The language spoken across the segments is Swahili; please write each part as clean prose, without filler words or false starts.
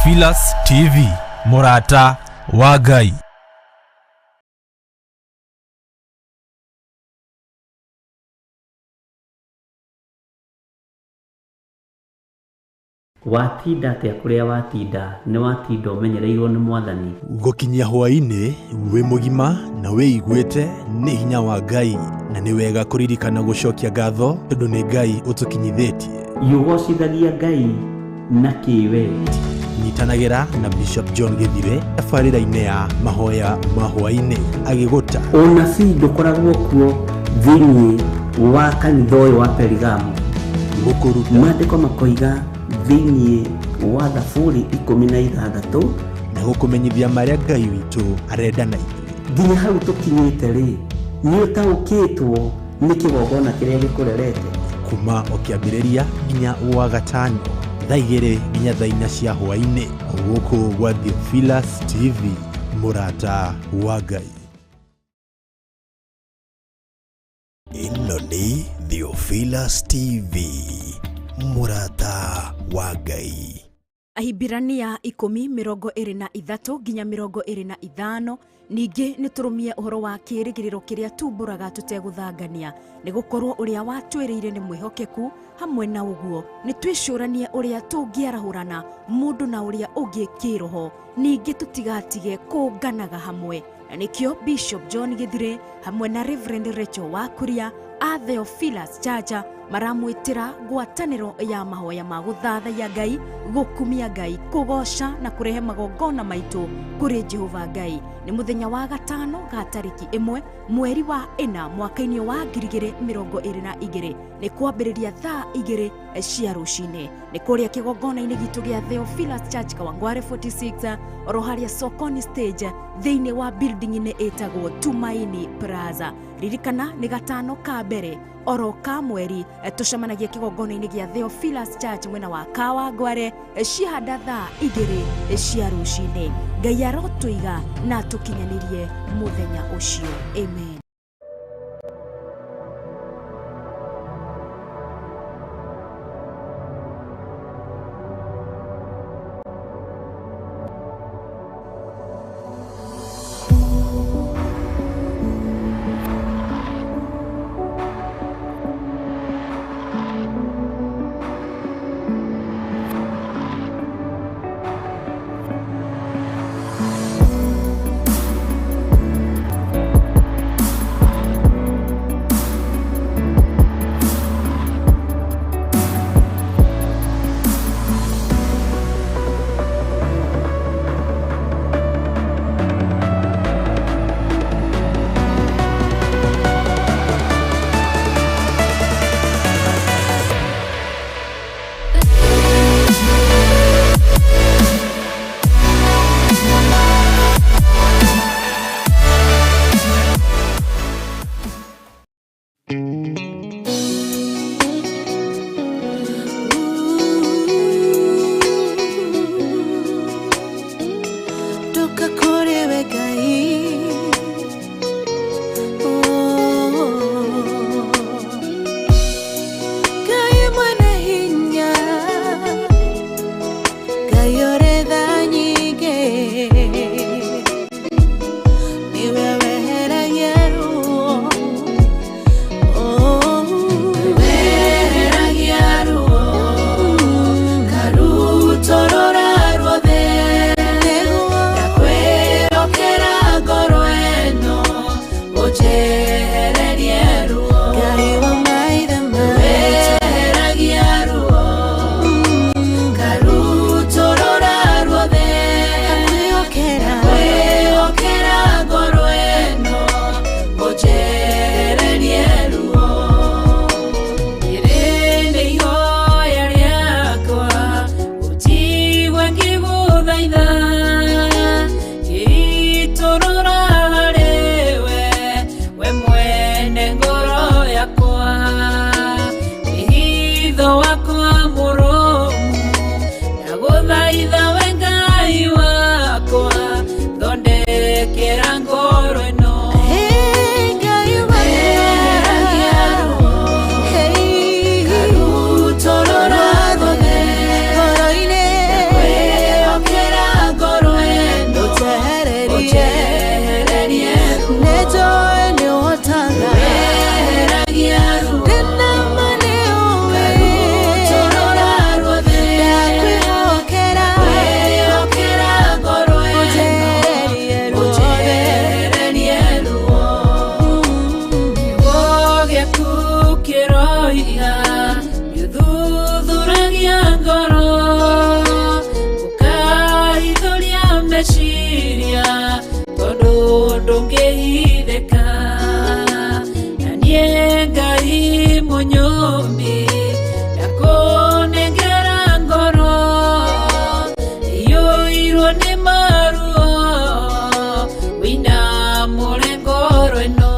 Theophilus TV, Murata wa Ngai. Watinda atia kuria watinda ni watinda umenyereirwo ni Mwathani. Gukinyia hwaini wi mugima na wiiguite ni hinya wa Ngai, na ni wega kuririkana gucokia ngatho tondu ni Ngai utukinyithitie. Yugocithagia Ngai na kiwe. Nyitanagira na Bishop John Githire tabarĩra-inĩ ya mahoya ma hwaini agiguta Unabii ndukoragwo kuo thĩinĩ wa kanitha ũyũ wa Perigamu. gukuruta Maandĩko makoiga thĩinĩ wa Thaburi 16 na gukumenyithia marĩa Ngai witũ arenda na ithuĩ. nginya hau tũkinyĩte rĩ, nĩ ũtaũkĩtwo nĩ kĩgongona kĩrĩa gĩkũrerete. Kuma o kĩambĩrĩria nginya wa gatano thaa 2 nginya thaa 4 cia hwaini gũkũ gwa Theophilus TV, Murata wa Ngai. Ĩno nĩ Theophilus TV, Murata wa Ngai. Ahibirania 10:23 nginya 25 ningĩ nĩtũrũmie ũhoro wa kĩĩrĩgĩrĩro kĩrĩa tumbũraga tũtegũthangania nĩ gũkorwo ũrĩa watwĩrĩire nĩ mwĩhokeku. Hamwe na ũguo nĩtwĩcũranie ũrĩa tũngĩarahũrana mũndũ na ũrĩa ũngĩ kĩroho, ningĩ tũtigatige kũnganaga hamwe. Na nĩkĩo Bishop John Githire hamwe na Reverend Rachel Wakuria a Theophilus Church maramwĩtĩra ngwatanĩro ya mahoya ma gũthathaiya Ngai, gũkumia Ngai, kũgoca na kũrehe magongona maitũ kũrĩ Jehova Ngai. Nĩ mũthenya wa gatano ga tarĩki 1 mweri wa 4 mwaka-inĩ wa 2022. Nĩ kwambĩrĩria thaa 2 cia rũcinĩ. Nĩ kũrĩa kĩgongona-inĩ gitũ gĩa Theophilus Church Kawangware 46 oro harĩa Sokoni stage thĩinĩ wa building-inĩ ĩtagwo Tumaini Plaza. Ririkana nĩ gatano ka mbere oro ka mweri tucemanagia kĩgongona-inĩ gĩa Theophilus Church mwena wa Kawangware cihanda thaa 2 cia rũcinĩ. Ngai arotũiga na tũkinyanĩrie mũthenya ũcio. Amen. kuroiga yuthuthuragia ngoro ukaithuria meciria tondu ndungihithika na nie Ngai munyumbi ndakunengera ngoro iyuirwo ni maruo wina ngoro ino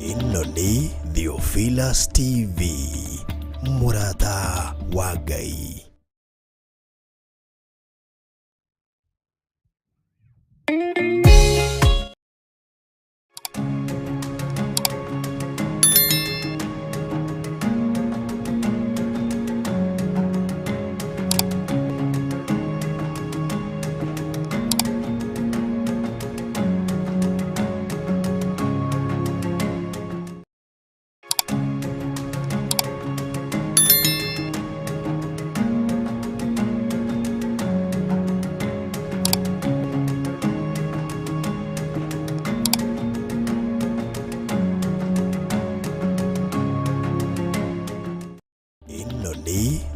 Ino ni Theophilus TV, Murata wa Ngai.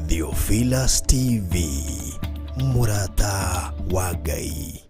Theophilus TV, Murata wa Ngai.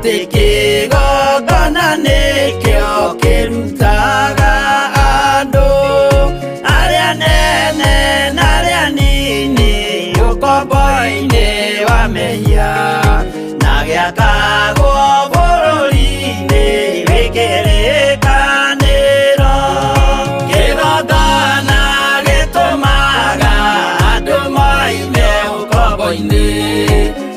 atĩ kĩgongona nĩkĩo kĩrutaga andũ arĩa nene na arĩa nini ũkombo-inĩ wa mehia, na gĩakagwo bũrũri-inĩ wĩkĩrĩkanĩro. Kĩgongona gĩtũmaga andũ moime ũkombo-inĩ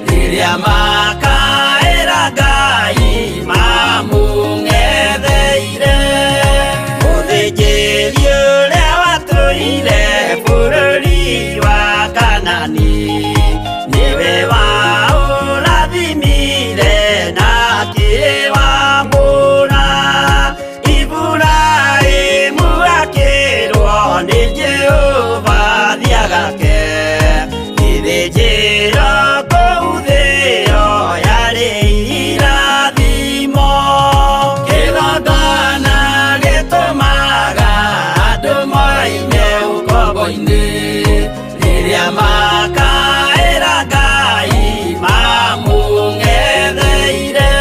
rĩrĩa makaĩra Ngai mamũng'etheire. Mũthĩnjĩri ũrĩa watũire bũrũri wa Kanani nĩwe waũrathimire na akĩwamũra. Iburahĩmu akĩrwo nĩ Jehova thiagake, gĩthĩnjĩro kũu thĩ ĩyo yarĩ irathimo. Kĩgongona gĩtũmaga andũ moime ũkombo-inĩ rĩrĩa makaĩra Ngai mamũng'etheire.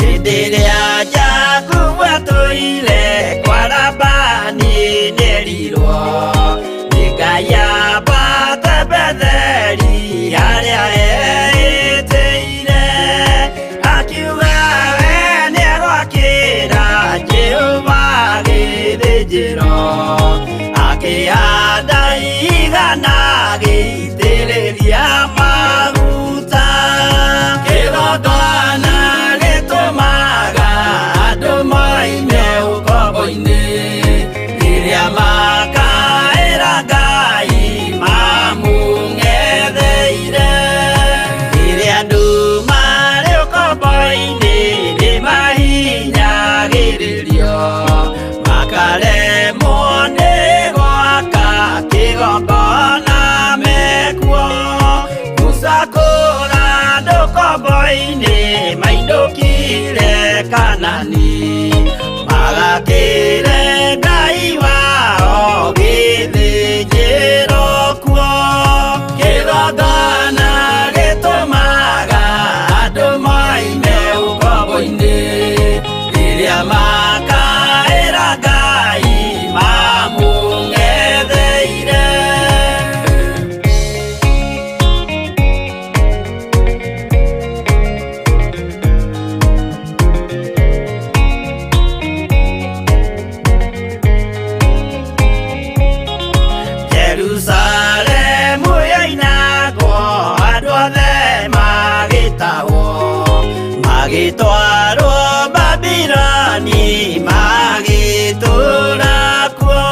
Hĩndĩ ĩrĩa Jakubu atũire kwa Labani nĩerirwo nĩ Ngai ambate Betheli harĩa eĩtĩire, akiuga we nĩegwakĩra Jehova gĩthĩnjĩro, akĩhanda igana gĩitĩrĩria maguta. Kĩgongona gĩtũmaga andũ moime ũkombo-inĩ rĩrĩa makaĩra Ngai mamũng'etheire. Rĩrĩa andũ marĩ ũkombo-inĩ nĩmahinyagĩrĩrio, makaremwo nĩ gwaka kĩgongona mekuo. Gũcakũra andũ ũkombo-inĩ mainũkire Kanani, magakĩre Ngai wao gĩthĩnjĩro kuo. Kĩgongona gĩtũmaga andũ moime ũkombo-inĩ rĩrĩa makaĩra Ngai mamũng'etheire. Jerusalemu yainagwo andũ othe magĩtahwo, magĩtwarwo Babironi magĩtũũra kuo.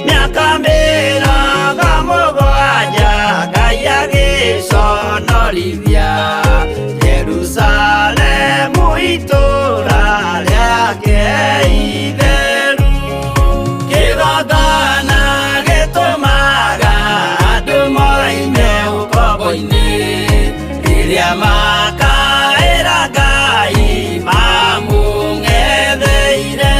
Mĩaka mĩrongo mũgwanja Ngai agĩconorithia Jerusalemu itũũra rĩake itheru. Kĩgongona gĩtũmaga andũ moime ũkombo-inĩ rĩrĩa makaĩra Ngai mamũng'etheire.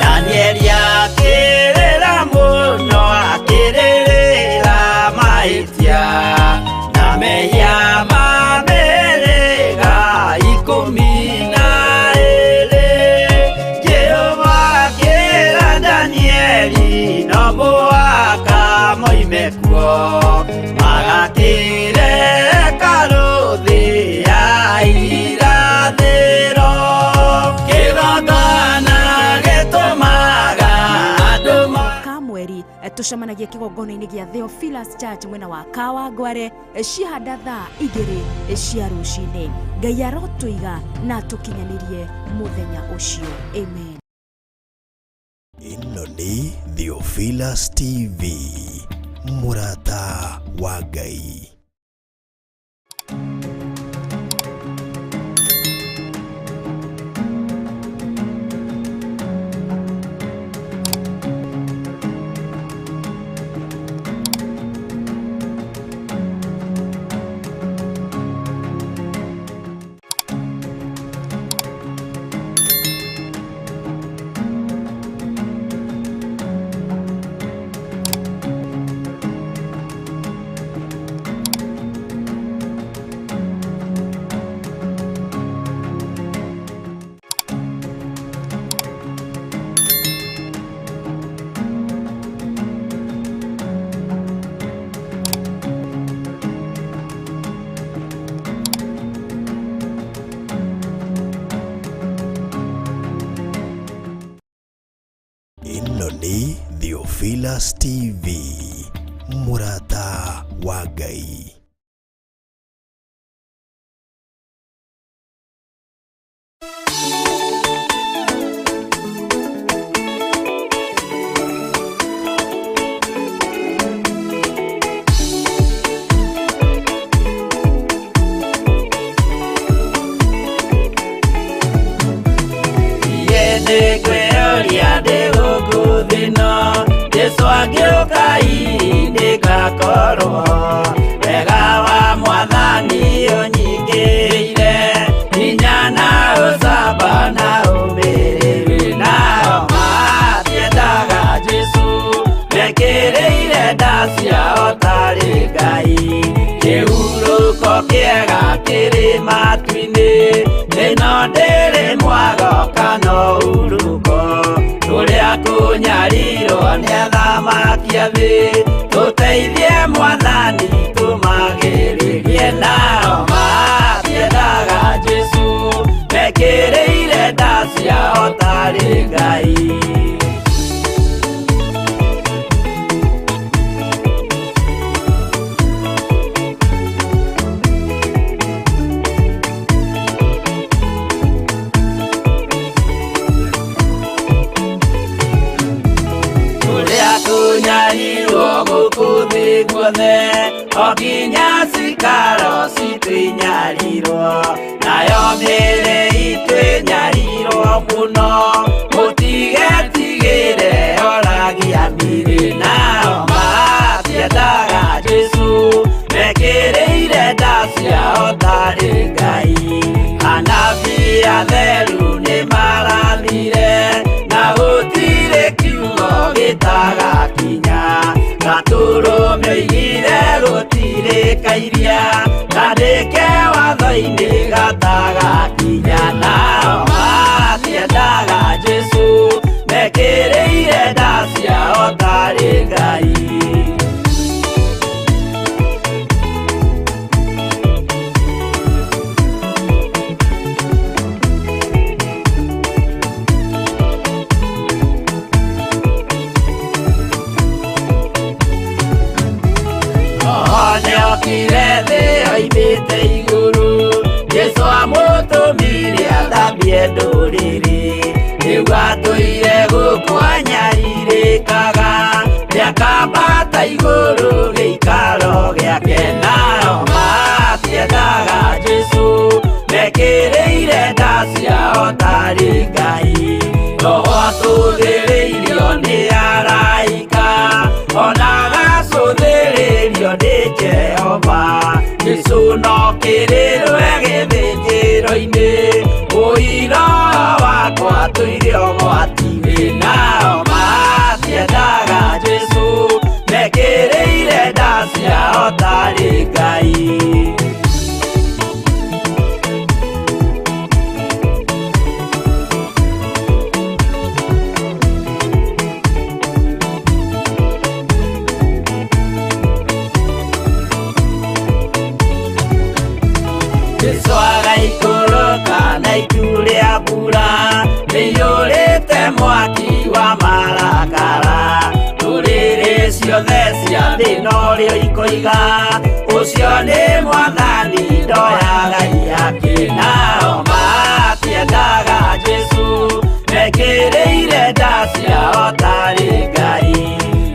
Danieli akĩrĩra mũno, akĩrĩrĩra mahĩtia na mehia ma mĩhĩrĩga 12. Jehova akĩra Danieli no mũhaka moime kuo, magakĩre hekarũ thĩ ya irathĩro. Kĩgongona gĩtũmaga andũ Kamweri tucemanagia kĩgongona-inĩ gĩa Theophilus Church mwena wa Kawangware ciahanda thaa 2 cia rũcinĩ. Ngai arotũiga na tũkinyanĩrie mũthenya ũcio. Amen. Ĩno nĩ Theophilus TV, mũrata wa Ngai. Theophilus TV, Murata wa Ngai. Wega wa Mwathani ũnyingĩire hinya na ũcamba na ũmĩrĩru, nao matiendaga Jesũ mekĩrĩire nda ciao tarĩ Ngai. Kĩhurũko kĩega kĩrĩ matu-inĩ, ĩno ndĩrĩ mwago kana ũruko, tũrĩa kũnyarirwo nĩ athamaki a thĩ, tũteithie Mwathani tũmagĩrĩrie. Nao matiendaga Jesũ mekĩrĩire nda ciao tarĩ Ngai. Tunyarirwo gũkũ thĩ guothe, o nginya cikaro citwĩnyarirwo, nayo mĩĩrĩ itwĩnyarirwo mũno, mũtigetigĩre oragia mĩĩrĩ. Nao matiendaga Jesũ mekĩrĩire nda ciao tarĩ Ngai. Anabii atheru nĩ marathire, na gũtirĩ kiugo gĩtagakinya, gatũrũme oigire gũtirĩkairia, kandĩke watho-inĩ gatagakinya. Nao matiendaga Jesũ mekĩrĩire nda ciao tarĩ Ngai. Nĩokire thĩ oimĩte igũrũ, Jesũ amũtũmire athambie ndũrĩrĩ, rĩu atũire gũkũ anyarirĩkaga, nĩakambata igũrũ gĩikaro gĩake. Nao matiendaga Jesũ mekĩrĩire nda ciao tarĩ Ngai. Roho atũthĩrĩirio nĩ araika, ona gacũthĩrĩrio nĩ Jehova. Jesũ no kĩrĩrwe gĩthĩnjĩro-inĩ, ũira wakwa tũire ũgwati-inĩ. Nao matiendaga Jesũ mekĩrĩire nda ciao tarĩ Ngai. Jesũ agaikũrũka na itu rĩa mbura, nĩiyũrĩte mwaki wa marakara, ndũrĩrĩ ciothe cia thĩ norĩo ikoiga, ũcio nĩ Mwathani ndoyaga yake. Nao matiendaga Jesũ mekĩrĩire nda ciao tarĩ Ngai.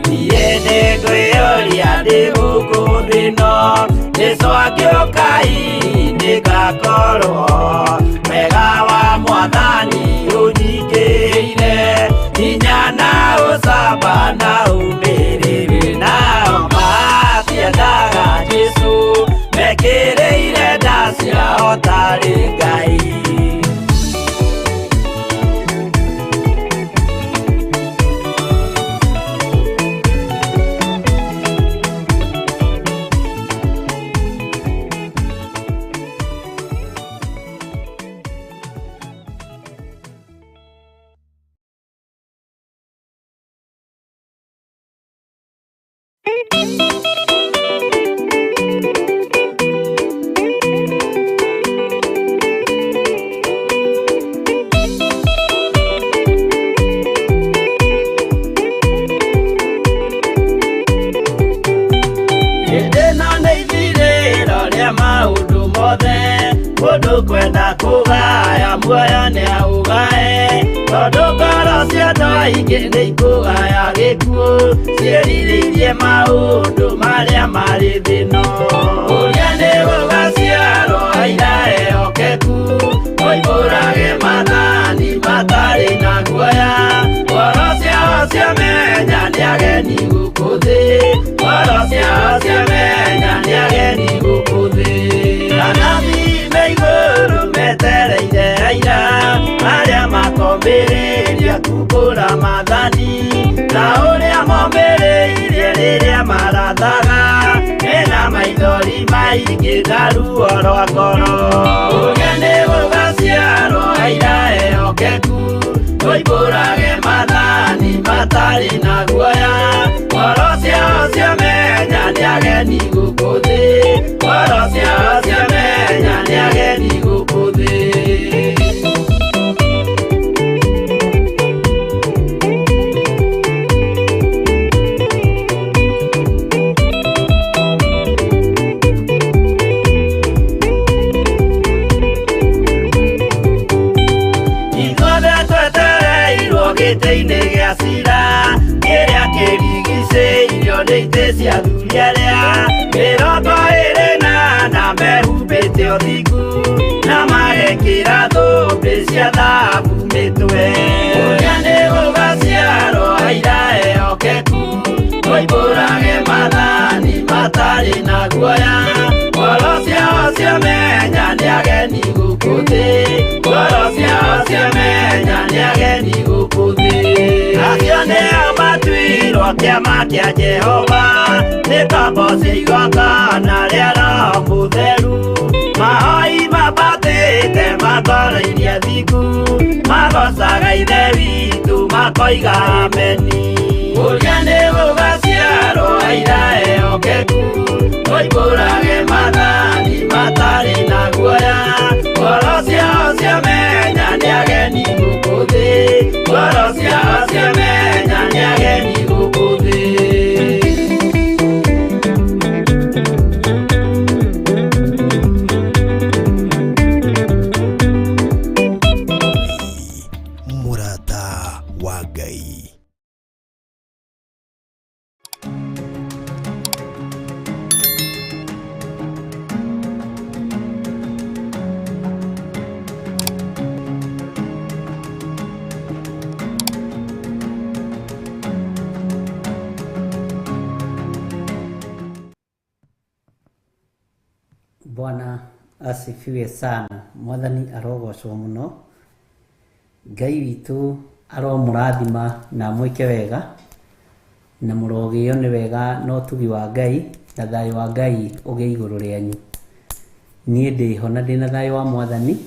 Niĩ nĩngwĩyũria ndĩ gũkũ thĩ ĩno, Jesũ angĩũka nĩngakorwo, wega wa Mwathani ũnyingĩire hinya na ũcamba na ũmĩrĩru. Nao matiendaga Jesũ mekĩrĩire nda ciao tarĩ Ngai. Thank you. mundu kwenda kugaya muoyo ni augae tondu ngoro cia andu aingi ni ikugaya gikuo ciĩrirĩirie maundu maria mari thino uria ni gugaciarwo aira ehokeku oimbũrage mathani matari na guoya ngoro ciao ciamenya ni ageni gũkũ thĩ ngoro ciao ciamenya ni ageni gũkũ thĩ anathi me igũrũ metereire aira arĩa makombĩrĩria kumbũra mathani na ũrĩa momĩrĩirie rĩrĩa marathaga mena maithori maingĩ na ruo rwa ngoro ũrĩa nĩ gũgaciarwo aira ehokeku oimbũrage mathani matari na guoya ngoro ciao ciamenya ni ageni gũkũ thĩ ngoro ciao ciamenya ni ageni gũkũ thĩ gĩtĩ-inĩ gĩa cira kĩrĩa kĩrigicĩirio nĩ itĩ cia athuri arĩa mĩrongo ĩrĩ na mehumbĩte ũthingu na magekĩra thũmbĩ cia thahabu mĩtwe ũrĩa nĩ gũgaciarwo aira ehokeku oimbũrage mathani matarĩ na guoya ngoro ciao ciamenya nĩ ageni gũkũ thĩ ngoro ciao ciamenya nĩ ageni gũkũ thĩ acio nĩo matuirwo kĩama kĩa Jehova nĩ tombo cia igongona rĩa Roho Mũtheru mahoi mabatĩte makoro-irie thingu magocaga ithe witũ makoiga ameni ũrĩa nĩ gũgaciarwo aira ehokeku oimbũrage mathani matarĩ na guoya ngoro ciao ciamenya nĩ ageni gũkũ thĩ ngoro ciao ciamenya nĩ ageni gũkũ thĩ mũrata wa Ngai. Bwana asifiwe sana. Mwathani arogocwo muno. Ngai witũ aromũrathima na mwĩke wega na mũrogĩo nĩ wega na ũtugi wa Ngai na thayũ wa Ngai ũgĩe igũrũ rĩanyu. Niĩ ndĩho na ndĩna thayũ wa Mwathani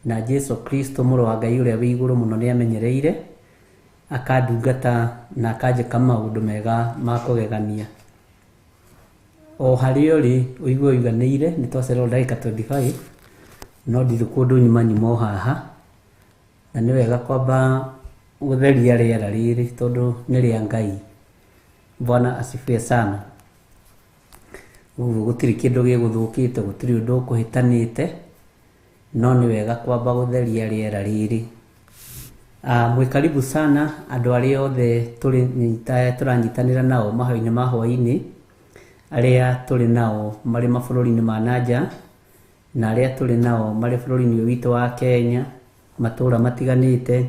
na Jesu Kristo mũrũ wa Ngai ũrĩa wĩ igũrũ mũno nĩ amenyereire akandungata na akanjĩka maũndũ mega ma kũgegania. O harĩa ũrĩ ũigua ũiganĩire nĩ twacererwo ndagĩka 25 no ndirĩ kũndũ nyuma haha na nĩ wega kwamba gũtheria rĩera rĩrĩ tondũ nĩ rĩa Ngai. Bwana asifiwe sana. Ũguo gũtirĩ kĩndũ gĩgũthũkĩte gũtirĩ ũndũ ũkũhĩtanĩte no nĩ wega kwamba gũtheria rĩera rĩrĩ. Mwĩ karibu sana andũ arĩa othe tũranyitanĩra nao mahoya-inĩ ma hwaĩ-inĩ arĩa tũrĩ nao marĩ mabũrũri-inĩ ma nanja na arĩa tũrĩ nao marĩ bũrũri-inĩ ũyũ witũ wa Kenya matũũra matiganĩte.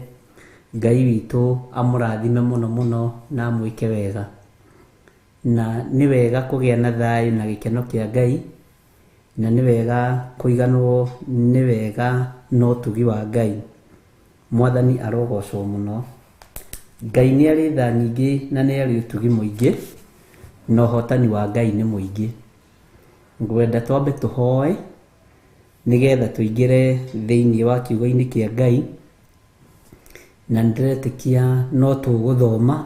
Ngai witũ amũrathime mũno mũno na amwĩke wega na nĩ wega kũgĩa na thayũ na gĩkeno kĩa Ngai na nĩ wega kũiganwo nĩ wega no ũtugi wa Ngai. Mwathani arogocwo mũno. Ngai nĩ arĩ tha nyingĩ na nĩ arĩ ũtugi mũingĩ na ũhotani wa Ngai nĩ mũingĩ. Ngwenda twambe tũhoe nĩgetha tũingĩre thĩinĩ wa kiugo-inĩ kĩa Ngai na ndĩretĩkia no tũgũthoma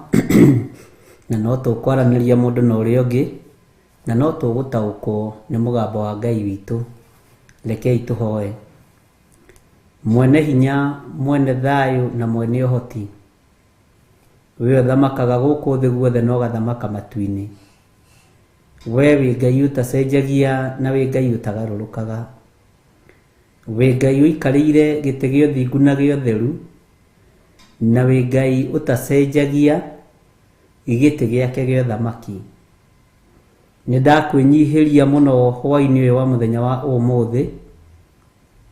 na no tũkwaranĩria mũndũ na ũrĩa ũngĩ na no tũgũtaũkwo nĩ mũgambo wa Ngai witũ. Rekei tũhoe. Mwene hinya, mwene thayũ na mwene ũhoti, we ũthamakaga gũkũ thĩ guothe na ũgathamaka matu-inĩ. We wĩ Ngai ũtacenjagia na wĩ Ngai ũtagarũrũkaga. wĩ Ngai ũikarĩire gĩtĩ gĩa ũthingu na gĩa ũtheru, na wĩ Ngai ũtacenjagia gĩtĩ gĩake gĩa ũthamaki. Nĩndakwĩnyihĩria mũno hwainĩ ũyũ wa mũthenya wa ũmũthĩ.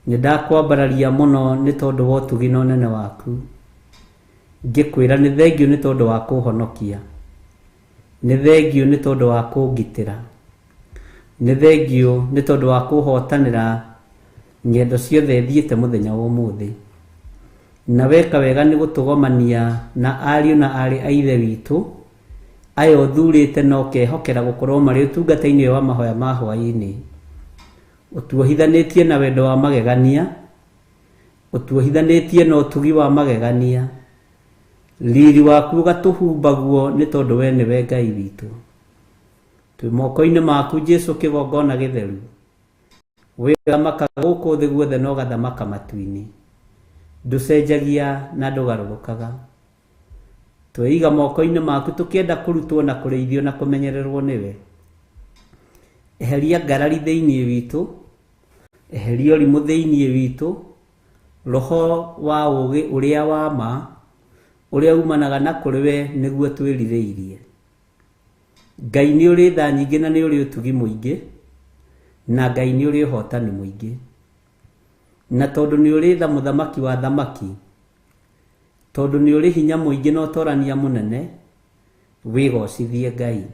Nĩndakwambararia mũno nĩ tondũ wa ũtugi na ũnene waku, ngĩkwĩra nĩ thengiũ nĩ tondũ wa kũhonokia, nĩ thengiũ nĩ tondũ wa kũngitĩra, nĩ thengiũ nĩ tondũ wa kũhotanĩra ng'endo ciothe thiĩte mũthenya wa ũmũthĩ. Na weka wega nĩ gũtũgomania na ariũ na arĩ a ithe witũ aya ũthurĩte na ũkehokera gũkorwo marĩ ũtungata-inĩ wa mahoya ma hwaĩ-inĩ. Ũtuohithanĩtie na wendo wa magegania, ũtuohithanĩtie na ũtugi wa magegania, riri waku ũgatũhumbaguo nĩ tondũ we nĩwe Ngai witũ. Twĩ moko-inĩ maku Jesũ kĩgongona gĩtheru, we ũthamakaga gũkũ thĩ guothe na ũgathamaka matu-inĩ, ndũcenjagia na ndũgarũrũkaga. Tweiga moko-inĩ maku tũkĩenda kũrutwo na kũrĩithio na kũmenyererwo nĩwe. Eheria ngarari thĩinĩ witũ, eheria ũrimũ thĩinĩ witũ, roho wa ũgĩ ũrĩa wa ma ũrĩa umanaga na kũrĩ we nĩguo twĩrirĩirie. Ngai nĩ ũrĩ tha nyingĩ na nĩ ũrĩ ũtugi mũingĩ, na Ngai nĩ ũrĩ ũhotani mũingĩ. Na tondũ nĩ ũrĩ tha mũthamaki wa thamaki, tondũ nĩ ũrĩ hinya mũingĩ na ũtorania mũnene, wĩgocithie Ngai.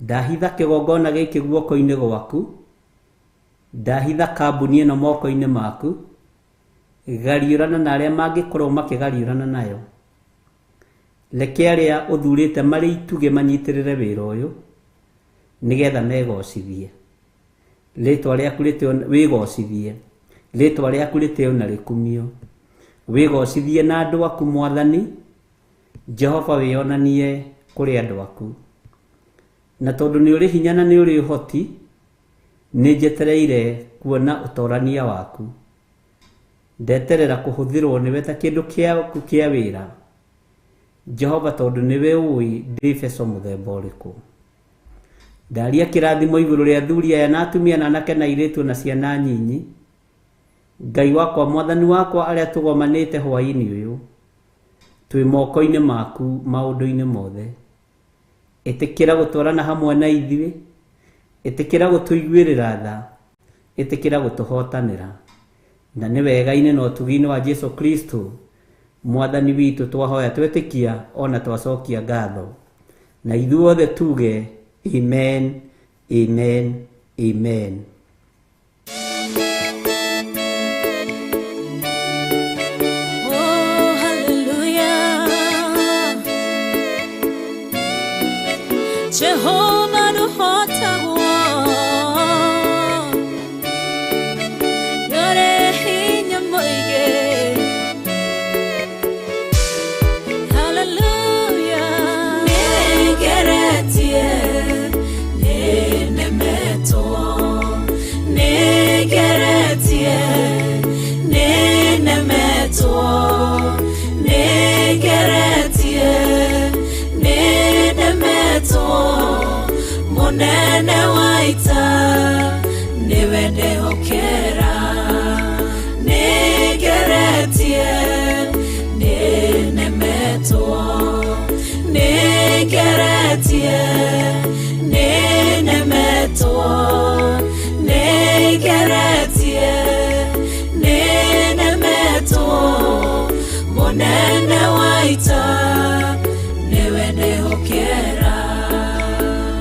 Ndahitha kĩgongona gĩkĩ guoko-inĩ gwaku, ndahitha kambuni ĩno moko-inĩ maku, gariũrana na arĩa mangĩkorwo makĩgariũrana nayo. Reke arĩa ũthurĩte marĩ ituge manyitĩrĩre wĩra ũyũ nĩgetha megocithie. Rĩtwa rĩaku wĩgocithie, rĩtwa rĩaku rĩtĩo na rĩkumio, wĩgocithie na andũ aku Mwathani Jehova, wĩonanie kũrĩ andũ aku. Na tondũ nĩ ũrĩ hinya na nĩ ũrĩ ũhoti, nĩ njetereire kuona ũtorania waku. Ndeterera kũhũthĩrwo nĩwe ta kĩndũ gĩaku kĩa wĩra Jehova, tondũ nĩwe ũĩ ndĩ beco mũthemba ũrĩkũ. Ndaria kĩrathimo igũrũ rĩa athuri aya na atumia na anake na airĩtu na ciana nyinyi. Ngai wakwa, Mwathani wakwa, arĩa tũgomanĩte hwaĩ-inĩ ũyũ, twĩ moko-inĩ maku maũndũ-inĩ mothe. Ĩtĩkĩra gũtwarana hamwe na ithuĩ, ĩtĩkĩra gũtũiguĩrĩra tha, ĩtĩkĩra gũtũhotanĩra. Na nĩ wega-inĩ na ũtugi-inĩ wa Jesũ Kristo Mwathani witũ twahoya twetĩkia ona twacokia ngatho. Na ithuothe tuge amen, amen, amen. Oh, hallelujah. Jehovah du hotagwo, yore hinya moige. Hallelujah. Negeretie, nenemeto, negeretie, nenemeto, negeretie, nenemeto, munene waita, niwende hokera, negeretie, nenemeto, negeretie, nenemeto, negeretie, nenemeto, munene waita, niwende hokera.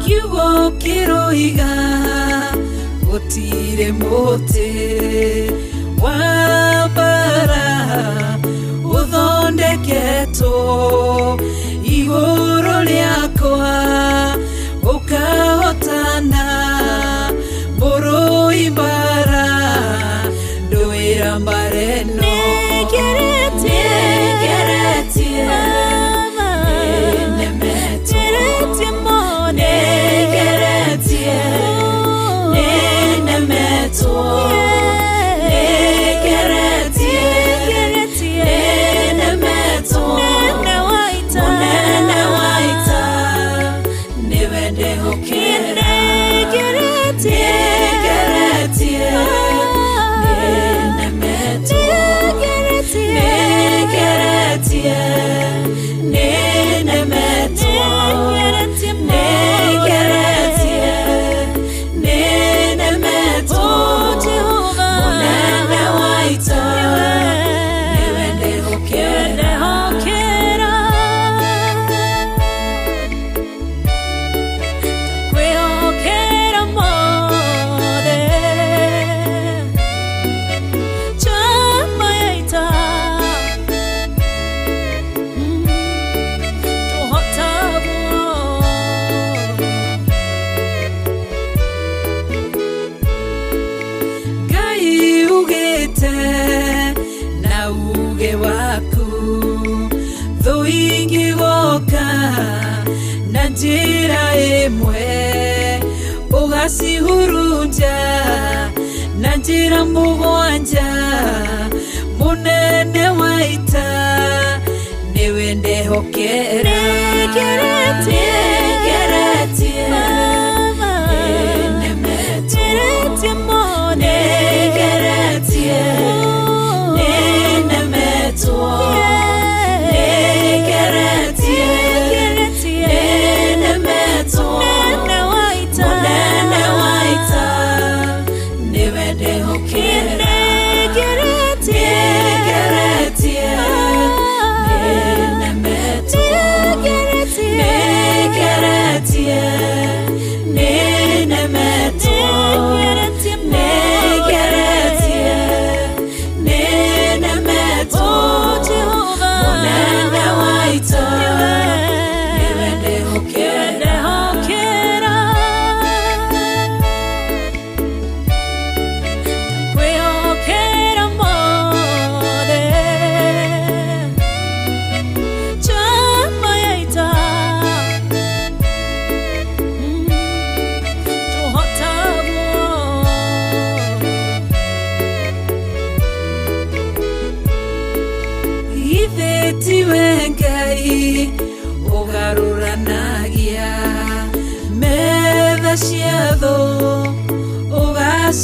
Kiugo kiroiga gũtirĩ mũtĩ wa mbara ũthondeketwo igũrũ rĩakwa ũkahotana mũrũi mbara ndũĩra mbareno. Negeretie, nenemeto, negeretie, nenemeto, negeretie, nenemeto, munene waita, niwende hokera. Negeretie, ũgacihurunja na njĩra mũgwanja mũnene wa ita nĩwe ndehokera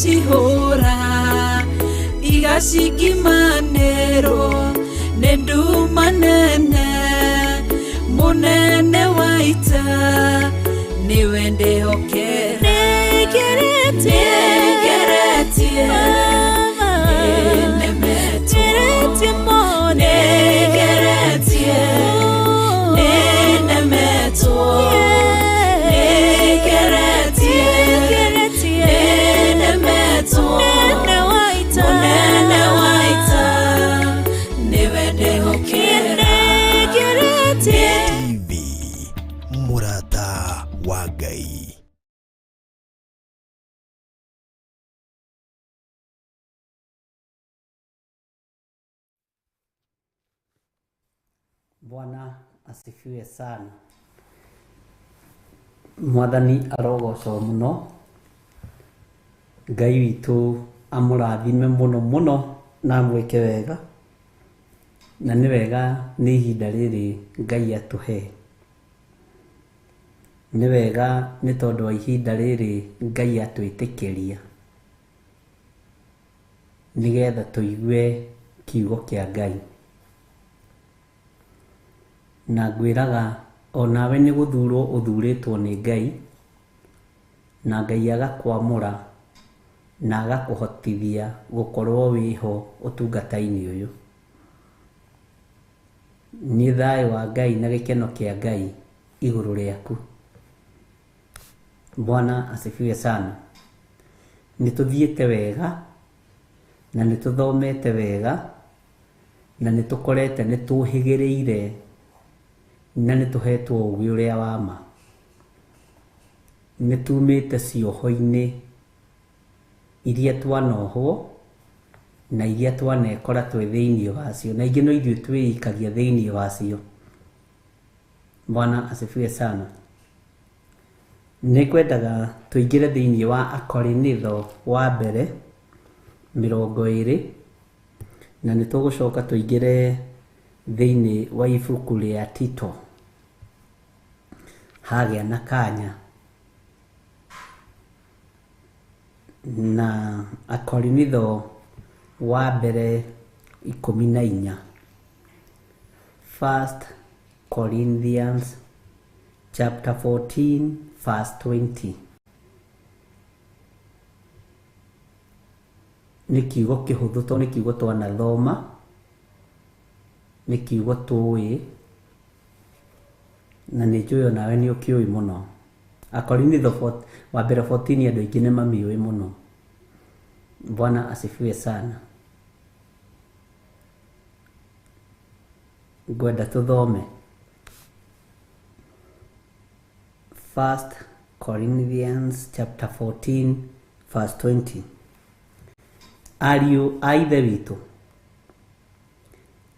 Sihora igasikimanero nedumanene munene waita niwe ndehokera negeretie nemetie mone negeretie nemeto TV Murata wa Ngai. Bwana asifiwe sana. Mwathani arogocwo muno. Ngai witu amurathime muno muno na mweke wega. Na nĩ wega nĩ ihinda rĩrĩ Ngai atuhe. Nĩ wega nĩ tondũ wa ihinda rĩrĩ Ngai atwĩtĩkĩria nĩgetha tũigue kiugo kĩa Ngai. Na ngwĩraga onawe nĩ gũthurwo ũthurĩtwo nĩ Ngai, na Ngai agakwamũra na agakũhotithia gũkorwo wĩho ũtungata-inĩ ũyũ. Nĩ thayũ wa Ngai na gĩkeno kĩa Ngai igũrũ rĩaku. Bwana asifiwe sana. Nĩtũthiĩte wega na nĩtũthomete wega na nĩtũkorete nĩtũhĩgĩrĩire na nĩtũhetwo ũgĩ ũrĩa wa ma. Nĩtumĩte cioho-inĩ iria twanohwo na iria twanekora twĩ thĩinĩ wacio, na ingĩ no ithuĩ twĩikagia thĩinĩ wacio. Bwana asifiwe sana. Nĩkwendaga tũingĩre thĩinĩ wa Akorinitho wa mbere 20 na nĩtũgũcoka tũingĩre thĩinĩ wa ibuku rĩa Tito hagĩa na kanya. Na Akorinitho wa mbere 14. 1 Corinthians chapter 14 verse 20. Nĩ kiugo kĩhũthũ tondũ nĩ kiugo twanathoma, nĩ kiugo tũĩ na nĩ njũĩ onawe nĩ ũkĩũĩ mũno. Akorinitho wa mbere 14 andũ aingĩ nĩ mamĩũĩ mũno. Bwana asifiwe sana. Ngwenda tũthome 1 Corinthians chapter 14 verse 20. Ariũ a Ithe witũ,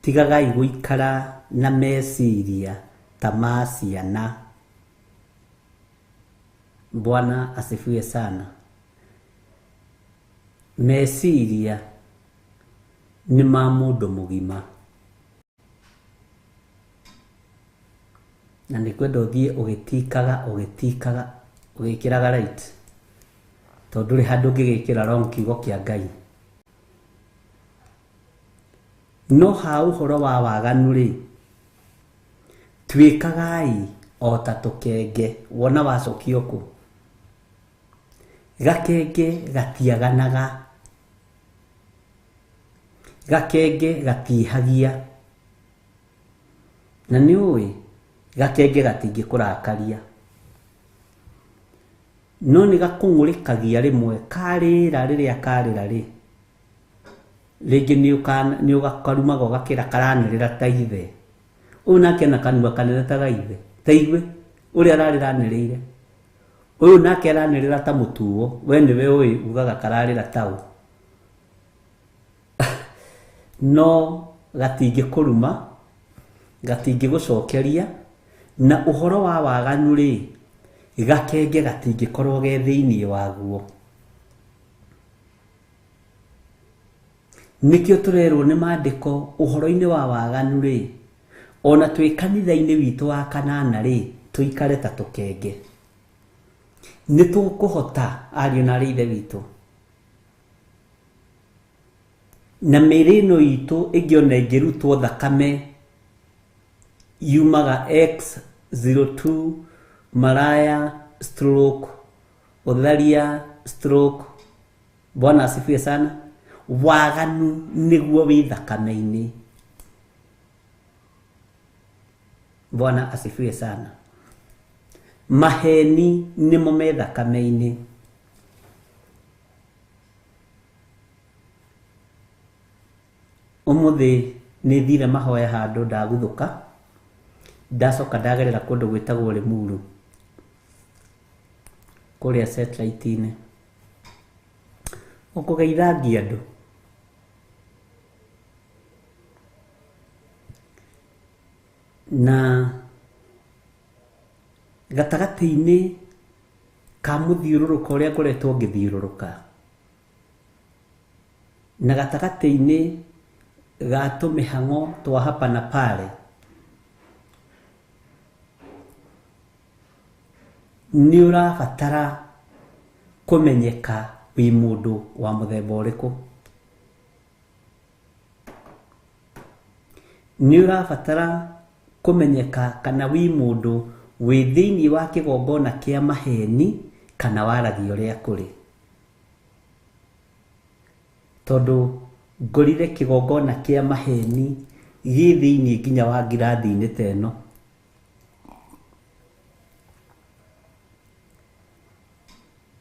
tigagai gũikara na meciria ta ma ciana, Bwana asifiwe sana. Meciria ni ma mundu mugima, na nä kwenda å thiä å gä kä raga right, tondå ndå rä handå ngä gä kä ra wrong kiugo kä a Ngai. No ha å horo wa waganu rä, tuä kagai o ta tå kenge. Wona wacokio kå gakenge gatiaganaga, gakenge gatihagia, na nä å ä gakenge gatingä kå rakaria, no nä gakå ngå rä kagia rä mwe karä ra rä rä a karä ra rä ngä nä å gakarumaga å gakä ra karanä rä ra ta ithe. Å yå nake na kanua kanene ta gaithe, ta igwe å rä a ararä ranä rä ire. Å yå nake aranä rä ra ta må tuo, we nä we å ä ugaga kararä ra tau. No gatingä kå ruma, gatingä gå cokeria, na å horo wa waganu rä, gakenge gatingä korwo ge thä-inĩ waguo. Nĩkĩo tũrerwo nĩ maandĩko ũhoro-inĩ wa waganu rĩ, ona twĩ kanitha-inĩ witũ wa kanana rĩ, tũikare ta tũkenge. Nĩ tũkũhota ariũ na aarĩ a ithe witũ, na mĩĩrĩ ĩno itũ ĩngĩona ĩngĩrutwo thakame yumaga X02 maraya stroke utharia stroke. Bwana asifiwe sana. Waganu nĩguo wĩ thakame-inĩ. Bwana asifiwe sana. Maheni nĩmo me thakame-inĩ. Ũmũthĩ nĩ thire mahoya handũ ndaguthũka, ndacoka ndagerera kũndũ gwĩtagwo Limuru kũrĩa satellite-inĩ, ũkũgeithangia andũ. Na gatagatĩ-inĩ ka mũthiũrũrũka ũrĩa ngoretwo ngĩthiũrũrũka, na gatagatĩ-inĩ ga tũmĩhang'o twa hapa na pale, nĩ ũrabatara kũmenyeka wĩ mũndũ wa mũthemba ũrĩkũ. Nĩ ũrabatara kũmenyeka kana wĩ mũndũ wĩ thĩinĩ wa kĩgongona kĩa maheni kana waragia ũrĩa kũrĩ. Tondũ ngorire kĩgongona kĩa maheni gĩ thĩinĩ nginya wa ngirathi-inĩ ta ĩno.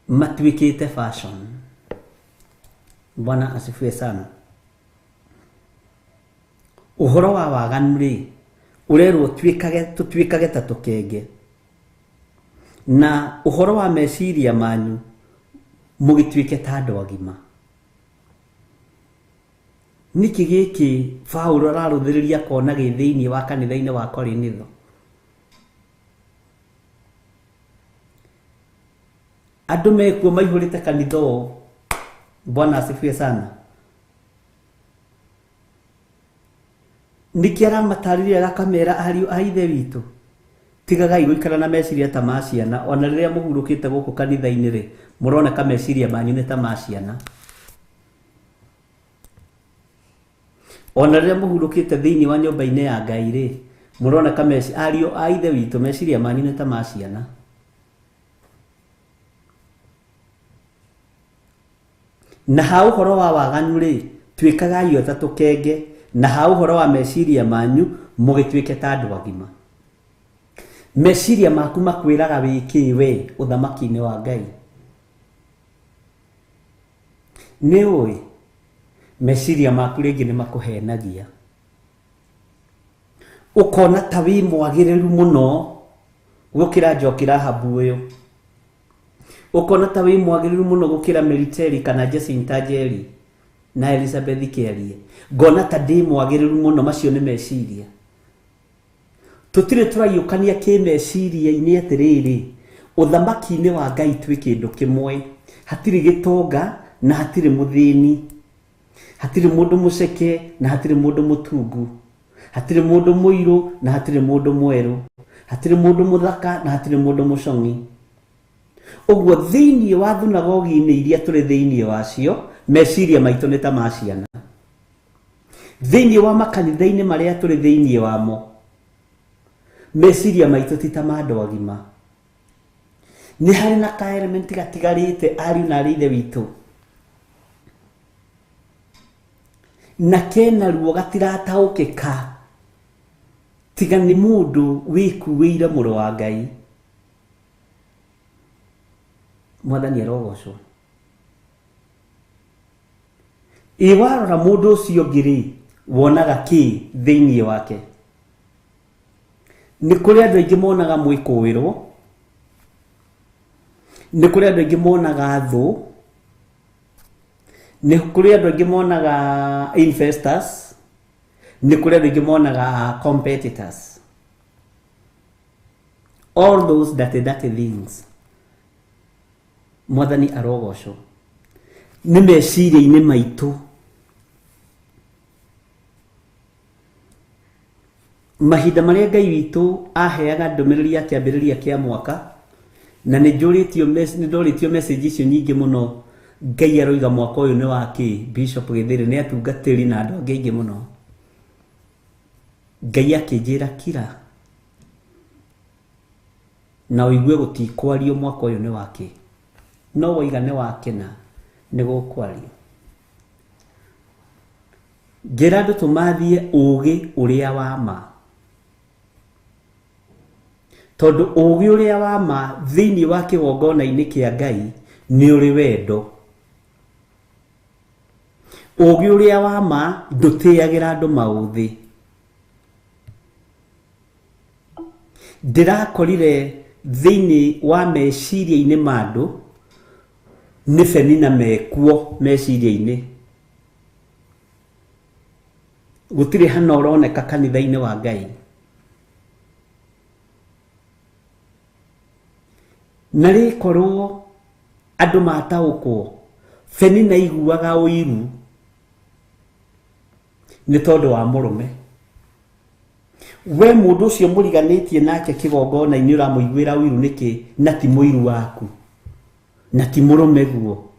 Matuĩkĩte fashion. Bwana asifiwe sana. Ũhoro wa waganu rĩ, ũrerwo tũtuĩkage ta tũkenge, na ũhoro wa meciria manyu mũgĩtuĩke ta andũ agima. Nĩkĩ gĩkĩ Paulo ararũthĩrĩria kona gĩ thĩinĩ wa kanitha-inĩ wa Korinitho? Andũ mekuo maihũrĩte kanitha ũũ. Bwana asifiwe sana. Nĩkĩ aramatarĩria agakamera ariũ a ithe witũ, tigagai gũikara na meciria ta ma ciana. Ona rĩrĩa mũhurũkĩte gũkũ kanitha-inĩ rĩ, mũroneka meciria manyu nĩ ta ma ciana. Ona rĩrĩa mũhurũkĩte thĩinĩ wa nyũmba-inĩ ya Ngai rĩ, mũroneka ariũ a ithe witũ meciria manyu nĩ ta ma ciana. Na ha ũhoro wa waganu rĩ, tuĩkagai o ta tũkenge, na ha ũhoro wa meciria manyu mũgĩtuĩke ta andũ agima. Meciria maku makwĩraga wĩkĩ we ũthamaki-inĩ wa Ngai? Nĩ ũĩ meciria maku rĩngĩ nĩ makũhenagia, ũkona ta wĩ mwagĩrĩru mũno gũkĩra Njoki Rahabu ũyũ, ũkona ta wĩ mwagĩrĩru mũno gũkĩra Meriteli kana Jacinta Njeri na Elizabeth Kĩarie. Ngona ta ndĩ mwagĩrĩru mũno. Macio nĩ meciria. Tũtirĩ tũraiũkania kĩmeciria-inĩ atĩrĩrĩ, uthamaki-inĩ wa Ngai twĩ kĩndũ kĩmwe. Hatirĩ gĩtonga na hatirĩ mũthĩni, hatirĩ mũndũ mũceke na hatirĩ mũndũ mũtungu, hatirĩ mũndũ mũirũ na hatirĩ mũndũ mwerũ, hatirĩ mũndũ mũthaka na hatirĩ mũndũ mũcong'i. Ũguo thĩinĩ wa thunagogi-inĩ iria tũrĩ thĩinĩ wacio, meciria maitũ nĩ ta ma ciana. Thĩinĩ wa makanitha-inĩ marĩa tũrĩ thĩinĩ wamo, meciria maitũ ti ta ma andũ agima. Nĩ harĩ na ka element gatigarĩte ariũ na arĩ ithe witũ, na kena ruo gatirataũkĩka tiga nĩ mũndũ wĩkuĩire mũrũ wa Ngai. Mwathani arogocwo. Warora mũndũ ũcio ũngĩ-rĩ, wonaga kĩ thĩinĩ wake? Nĩ kũrĩ andũ aingĩ monaga mwĩkũĩrwo, nĩ kũrĩ andũ aingĩ monaga thũ, nĩ kũrĩ andũ aingĩ monaga investors, nĩ kũrĩ andũ aingĩ monaga competitors. All those dirty things. Mwathani arogocwo. Nĩ meciria-inĩ maitũ. Mahinda marĩa Ngai witũ aheaga ndũmĩrĩri ya kĩambĩrĩria kĩa mwaka, na nĩ ndorĩtio message icio nyingĩ mũno. Ngai aroiga mwaka ũyũ nĩ wa kĩ? Bishop Gĩthĩrĩ nĩ atungatĩri na andũ angĩ aingĩ mũno. Ngai akĩnjĩra kira na ũigue gũtikwario mwaka ũyũ nĩ wa kĩ? No waiga nĩ wa kĩna nĩ gũkwario. Njĩra andũ tũmathiĩ ũũgĩ ũrĩa wa ma, tondũ ũũgĩ ũrĩa wa ma thĩinĩ wa kĩgongona-inĩ kĩa Ngai nĩ ũrĩ wendo. Ũũgĩ ũrĩa wa ma ndũtĩagĩra andũ maũthĩ. Ndĩrakorire thĩinĩ wa meciria-inĩ ma andũ nĩ Penina mekuo meciria-inĩ. Gũtirĩ hana ũroneka kanitha-inĩ wa Ngai. Na rĩkorwo andũ mataũkwo, Penina iguaga ũiru nĩ tondũ wa mũrũme. We mũndũ ũcio mũriganĩtie nake kĩgongona-inĩ ũramũiguĩra ũiru nĩkĩ? Na ti mũiru waku, na ti mũrũme guo.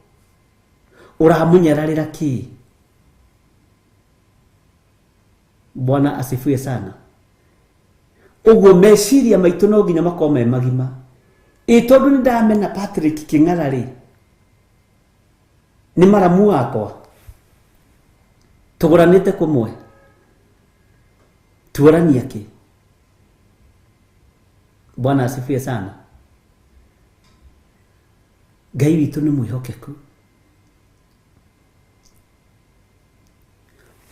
Ũramũnyararĩra kĩ? Bwana asifiwe sana. Ũguo meciria maitũ no nginya makorwo me magima. Tondũ nĩ ndamena Patrick Kĩng'ara-rĩ, nĩ maramu wakwa, tũgũranĩte kũmwe, tuorania kĩ? Bwana asifiwe sana. Ngai witũ nĩ mwĩhokeku.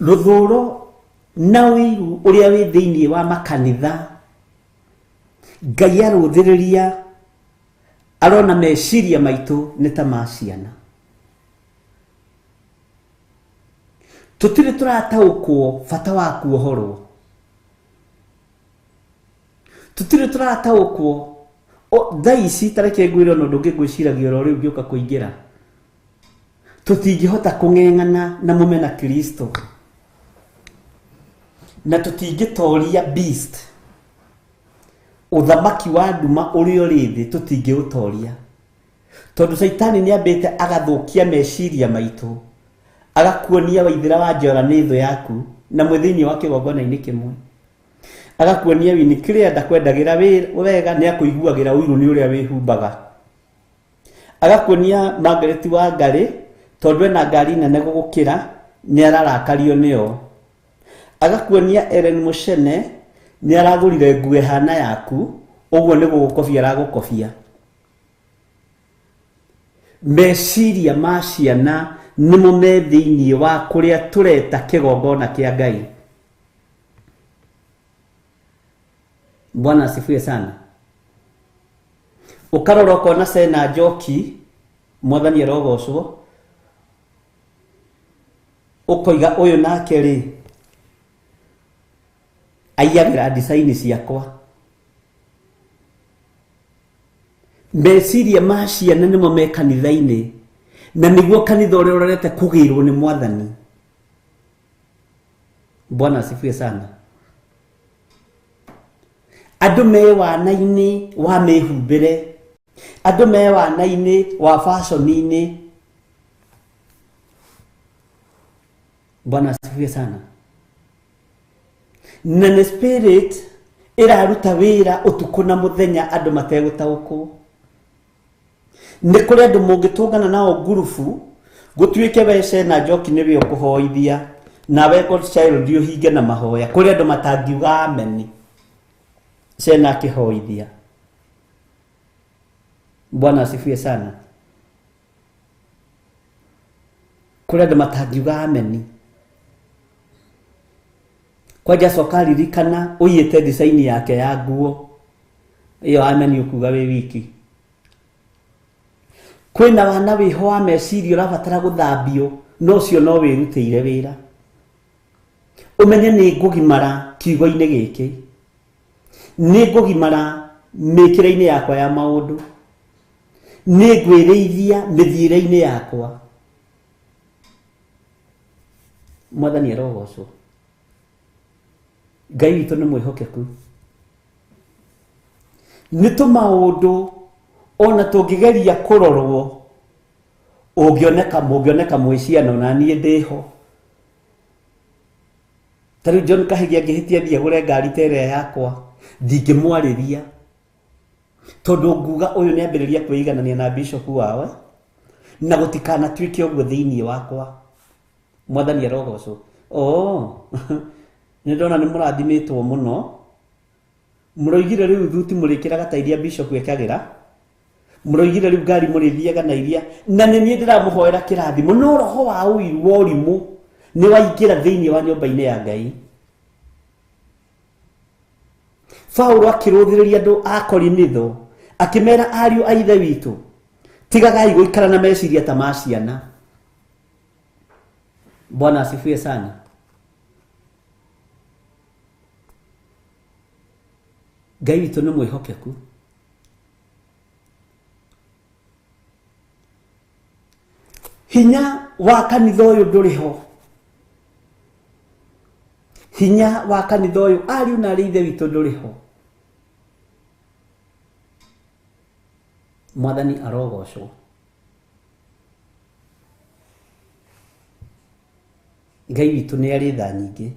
Rũthũũro na ũiru ũrĩa wĩ thĩinĩ wa makanitha, Ngai arũthĩrĩria, arona meciria maitũ nĩ ta ma ciana. Tũtirĩ tũrataũkwo bata wa kuohorwo. Tũtirĩ tũrataũkwo thaa ici tareke ngwĩre no ndũngĩgwĩciragia oro rĩu ngĩũka kũingĩra. Tũtingĩhota kũng'eng'ana na mũmena Kristo, na tũtingĩtoria beast. Uthamaki wa nduma ũrĩa ũrĩ thĩ tũtingĩũtoria, tondũ Saitani nĩ ambĩte agathũkia meciria maitũ, agakuonia Waithĩra wa Njora nĩ thũ yaku na mwĩ thĩinĩ wa kĩgongona-inĩ kĩmwe. Agakuonia Winnie kĩrĩa ndakwendagĩra wega nĩ akũiguagĩra ũiru nĩ ũrĩa wĩhumbaga. Agakuonia Margaret Wangari tondũ ena ngari nene gũgũkĩra nĩ ararakario nĩyo. Agakuonia Ellen Muchene nĩ aragũrire nguo hana yaku, ũguo nĩ gũgũkobia aragũkobia. Meciria ma ciana nĩmo me thĩinĩ wa kũrĩa tũreta kĩgongona kĩa Ngai. Bwana asifiwe sana. Ũkarora ũkona Sena Njoki, Mwathani arogocwo, ũkoiga ũyũ nake rĩ aiyagĩra design ciakwa. meciria ma ciana nimo me kanitha-inĩ na niguo kanitha ũrĩa ũrorete kũgĩrwo nĩ Mwathani. Bwana asifiwe sana. Andũ me wana-inĩ wa mĩhumbĩre, andũ me wana-inĩ wa fashion-inĩ. Bwana asifiwe sana. Na nĩ spirit ĩraruta wĩra ũtukũ na mũthenya andũ mategũtaũkwo. Nĩ kũrĩ andũ mũngĩtũngana nao ngurubu gũtuĩke wece na Njoki nĩwe ũkũhoithia nawe Godchild ũhinge na mahoya. Kũrĩ andũ matangiuga ameni Cena akĩhoithia. Bwana asifiwe sana. Kũrĩ andũ matangiuga ameni. Kwaja coka ririkana ũiyĩte design yake ya nguo iyo ameni ukuga wĩ wiki. Kwĩna wana wĩho wa meciria ũrabatara gũthambio no cio no wĩrutĩire wĩra. Ũmenye nĩ ngũgimara kiugo-inĩ gĩkĩ, nĩ ngũgimara mĩkĩre-inĩ yakwa ya maũndũ, nĩ ngwĩrĩithia mĩthiĩre-inĩ yakwa. Mwathani arogocwo. Ngai witũ nĩ mwĩhokeku. Nĩ tũmaũndũ ona tũngĩgeria kũrorwo mũngĩoneka mwĩciano na niĩ ndĩho. Tarĩu John Kahĩgia angĩhĩtia thiĩ agũre ngari ta ĩrĩa yakwa ndingĩmwarĩria, tondũ nguga ũyũ nĩ ambĩrĩria kwĩiganania na bishop wawe na gũtikanatuĩke ũguo thĩinĩ wakwa. Mwathani arogocwo. Nĩ ndona nĩ mũrathimĩtwo mũno. Mũroigire rĩu thuti mũrĩkĩraga ta iria bishop ekagĩra. Mũroigire rĩu ngari mũrĩthiaga na iria, na nĩ niĩ ndĩramũhoera kĩrathimo, no roho wa ũiru wa ũrimũ nĩ waingĩra thĩinĩ wa nyũmba-inĩ ya Ngai. Paulo akĩrũthĩrĩria andũ a Korinitho akĩmera ariũ a ithe witũ, tigagai gũikara na meciria ta ma ciana. Bwana asifiwe sana. Ngai witũ nĩ mwĩhokeku. Hinya wa kanitha ũyũ ndũrĩ ho. Hinya wa kanitha ũyũ ariũ na ithe witũ ndũrĩ ho. Mwathani arogocwo. Ngai witũ nĩ arĩ tha nyingĩ.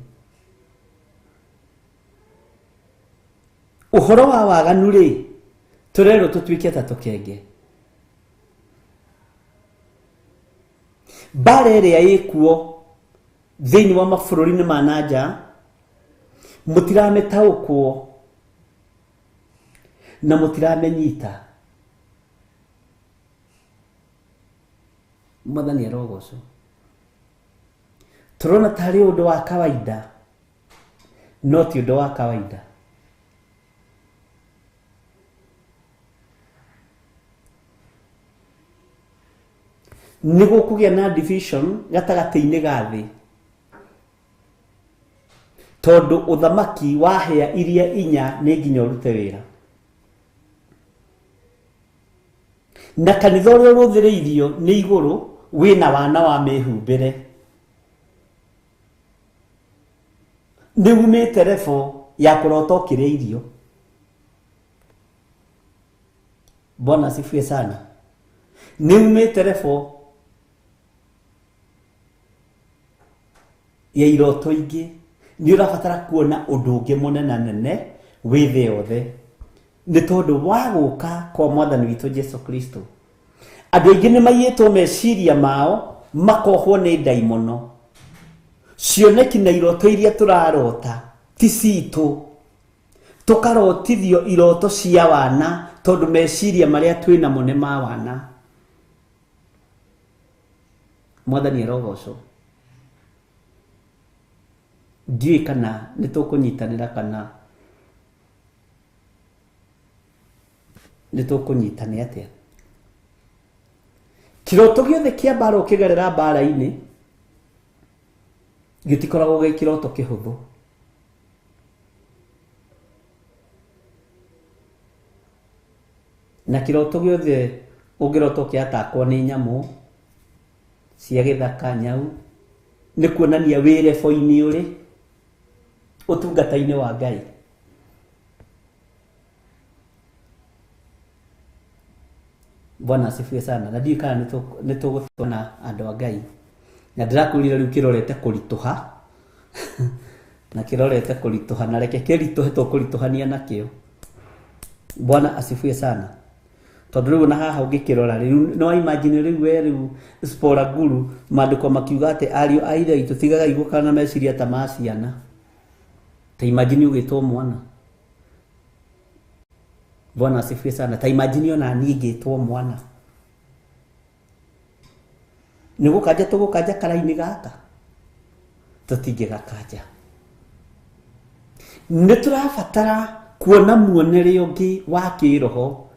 Ũhoro wa waganu rĩ, tũrerwo tũtuĩke ta tũkenge. Mbara ĩrĩa ĩkuo thĩinĩ wa mabũrũri-inĩ ma nanja mũtiramĩtaũkwo na mũtiramenyita. Mwathani arogocwo. Tũrona tarĩ ũndũ wa kawaida no ti ũndũ wa kawaida. Nĩguo kũgĩa na division gatagatĩ-inĩ ga thĩ, tondũ ũthamaki wa hĩa iria inya nĩ nginya ũrute wĩra. Na kanitha ũrĩa ũrũthĩrĩirio nĩ igũrũ wĩna wana wa mĩhumbĩre. Nĩ umĩte rebo ya kũrota ũkĩrĩa irio. Bwana asifiwe sana. Nĩ umĩte rebo ya iroto ingĩ. Nĩ ũrabatara kuona ũndũ ũngĩ mũnene wĩ thĩ yothe. Nĩ tondũ wa gũka kwa Mwathani witũ Jesu Kristo, andũ aingĩ nĩ maiyĩtwo meciria mao makohwo nĩ ndaimono. Cioneki na iroto iria tũrarota ti citũ. Tũkarotithio iroto cia wana tondũ meciria marĩa twĩnamo nĩ ma wana. Mwathani arogocwo. Ndiũĩ kana nĩ tũkũnyitanĩra kana nĩ tũkũnyitana atĩa. Kĩroto gĩothe kĩa mbara ũkĩgerera mbara-inĩ gĩtikoragwo gĩ kĩroto kĩhũthũ. na kiroto giothe ungiroto kiatakwo ni nyamu cia githaka nyau ni kuonania wire foini uri utungata-ini wa Ngai. Bwana asifiwe sana. Na ndikana nitugutona andu a Ngai na ndirakurire riu kirorete kurituha na kirorete kurituha na reke kirituhe tukurituhania nakio. Bwana asifiwe sana. Tondu riu na haha ungikirora riu no imagine riu spora guru mandiko makiuga ati ario aithe itu tigaga iguka na meciria ta maciana. Ta imagine ugitwo mwana. Bwana asifiwe sana. Ta imagine ona ni ngitwo mwana. Nigukaja tugukaja karaini gaka. Tutingigakaja. Niturabatara kuona muonere ungi wa kiroho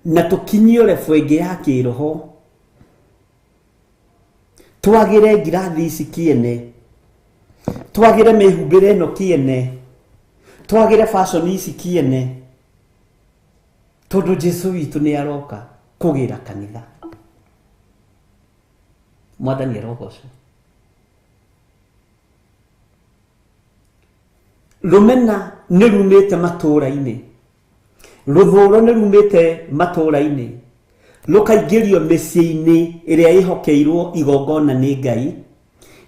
na tukinyio level ingi ya kiroho. Twagire ngirathi ici kiene, twagire mihumbire ino kiene, twagire fashion ici kiene, tondu Jesu witu ni aroka kugira kanitha. Mwathani arogocwo. Rumena ni rumite matura-ini, ruthuro ni rumite matura-ini, rukaingirio micii-ini iria ihokeirwo igongona ni Ngai,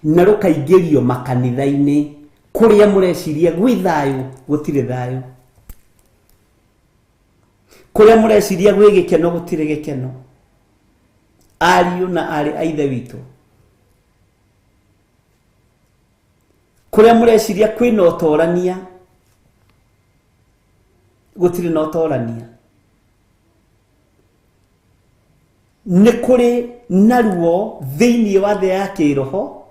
na rukaingirio makanitha-ini kuria mureciria gwi thayu gutire thayu, kuria mureciria gwi gikeno gutire gikeno. Ariu na ari aithe witu, kuria mureciria kwina utorania gutire na utorania. Ni kuri naruo thiini wa the ya kiroho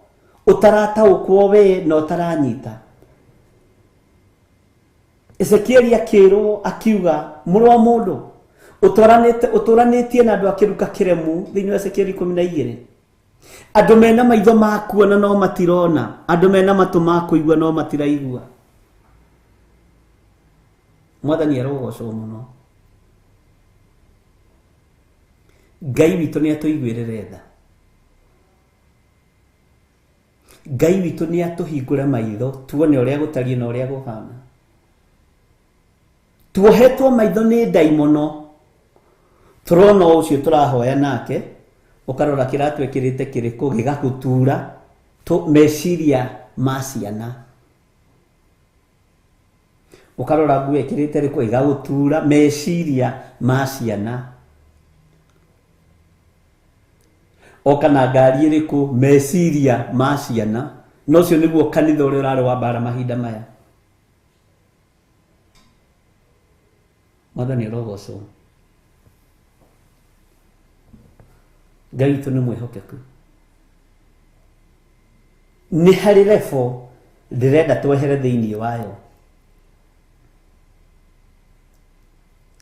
utarataukwo we na utaranyita. Ezekiel akirwo akiuga muru wa mundu utoranitie na andu akiruka kiremu thiini wa Ezekiel 12. Andu mena maitho ma kuona no matirona, andu mena matu ma kuigua no matiraigua. Mwathani arogocwo muno. Ngai witu ni atuiguirire tha. Ngai witu ni atuhingure maitho tuone uria gutarie na uria guhana. Tuohetwo maitho ni daimono, turona ucio turahoya nake, ukarora kiratu ekirite kiriku gigagutura meciria ma ciana. Ukarora nguo ekirite riku igagutura meciria ma ciana. Okana ngari iriku meciria ma ciana. No cio niguo kanitha uria urari wa bara mahinda maya. Mwathani arogocwo. Ngai witu ni mwihokeku. Ni hari level ndirenda twehere thiini wayo.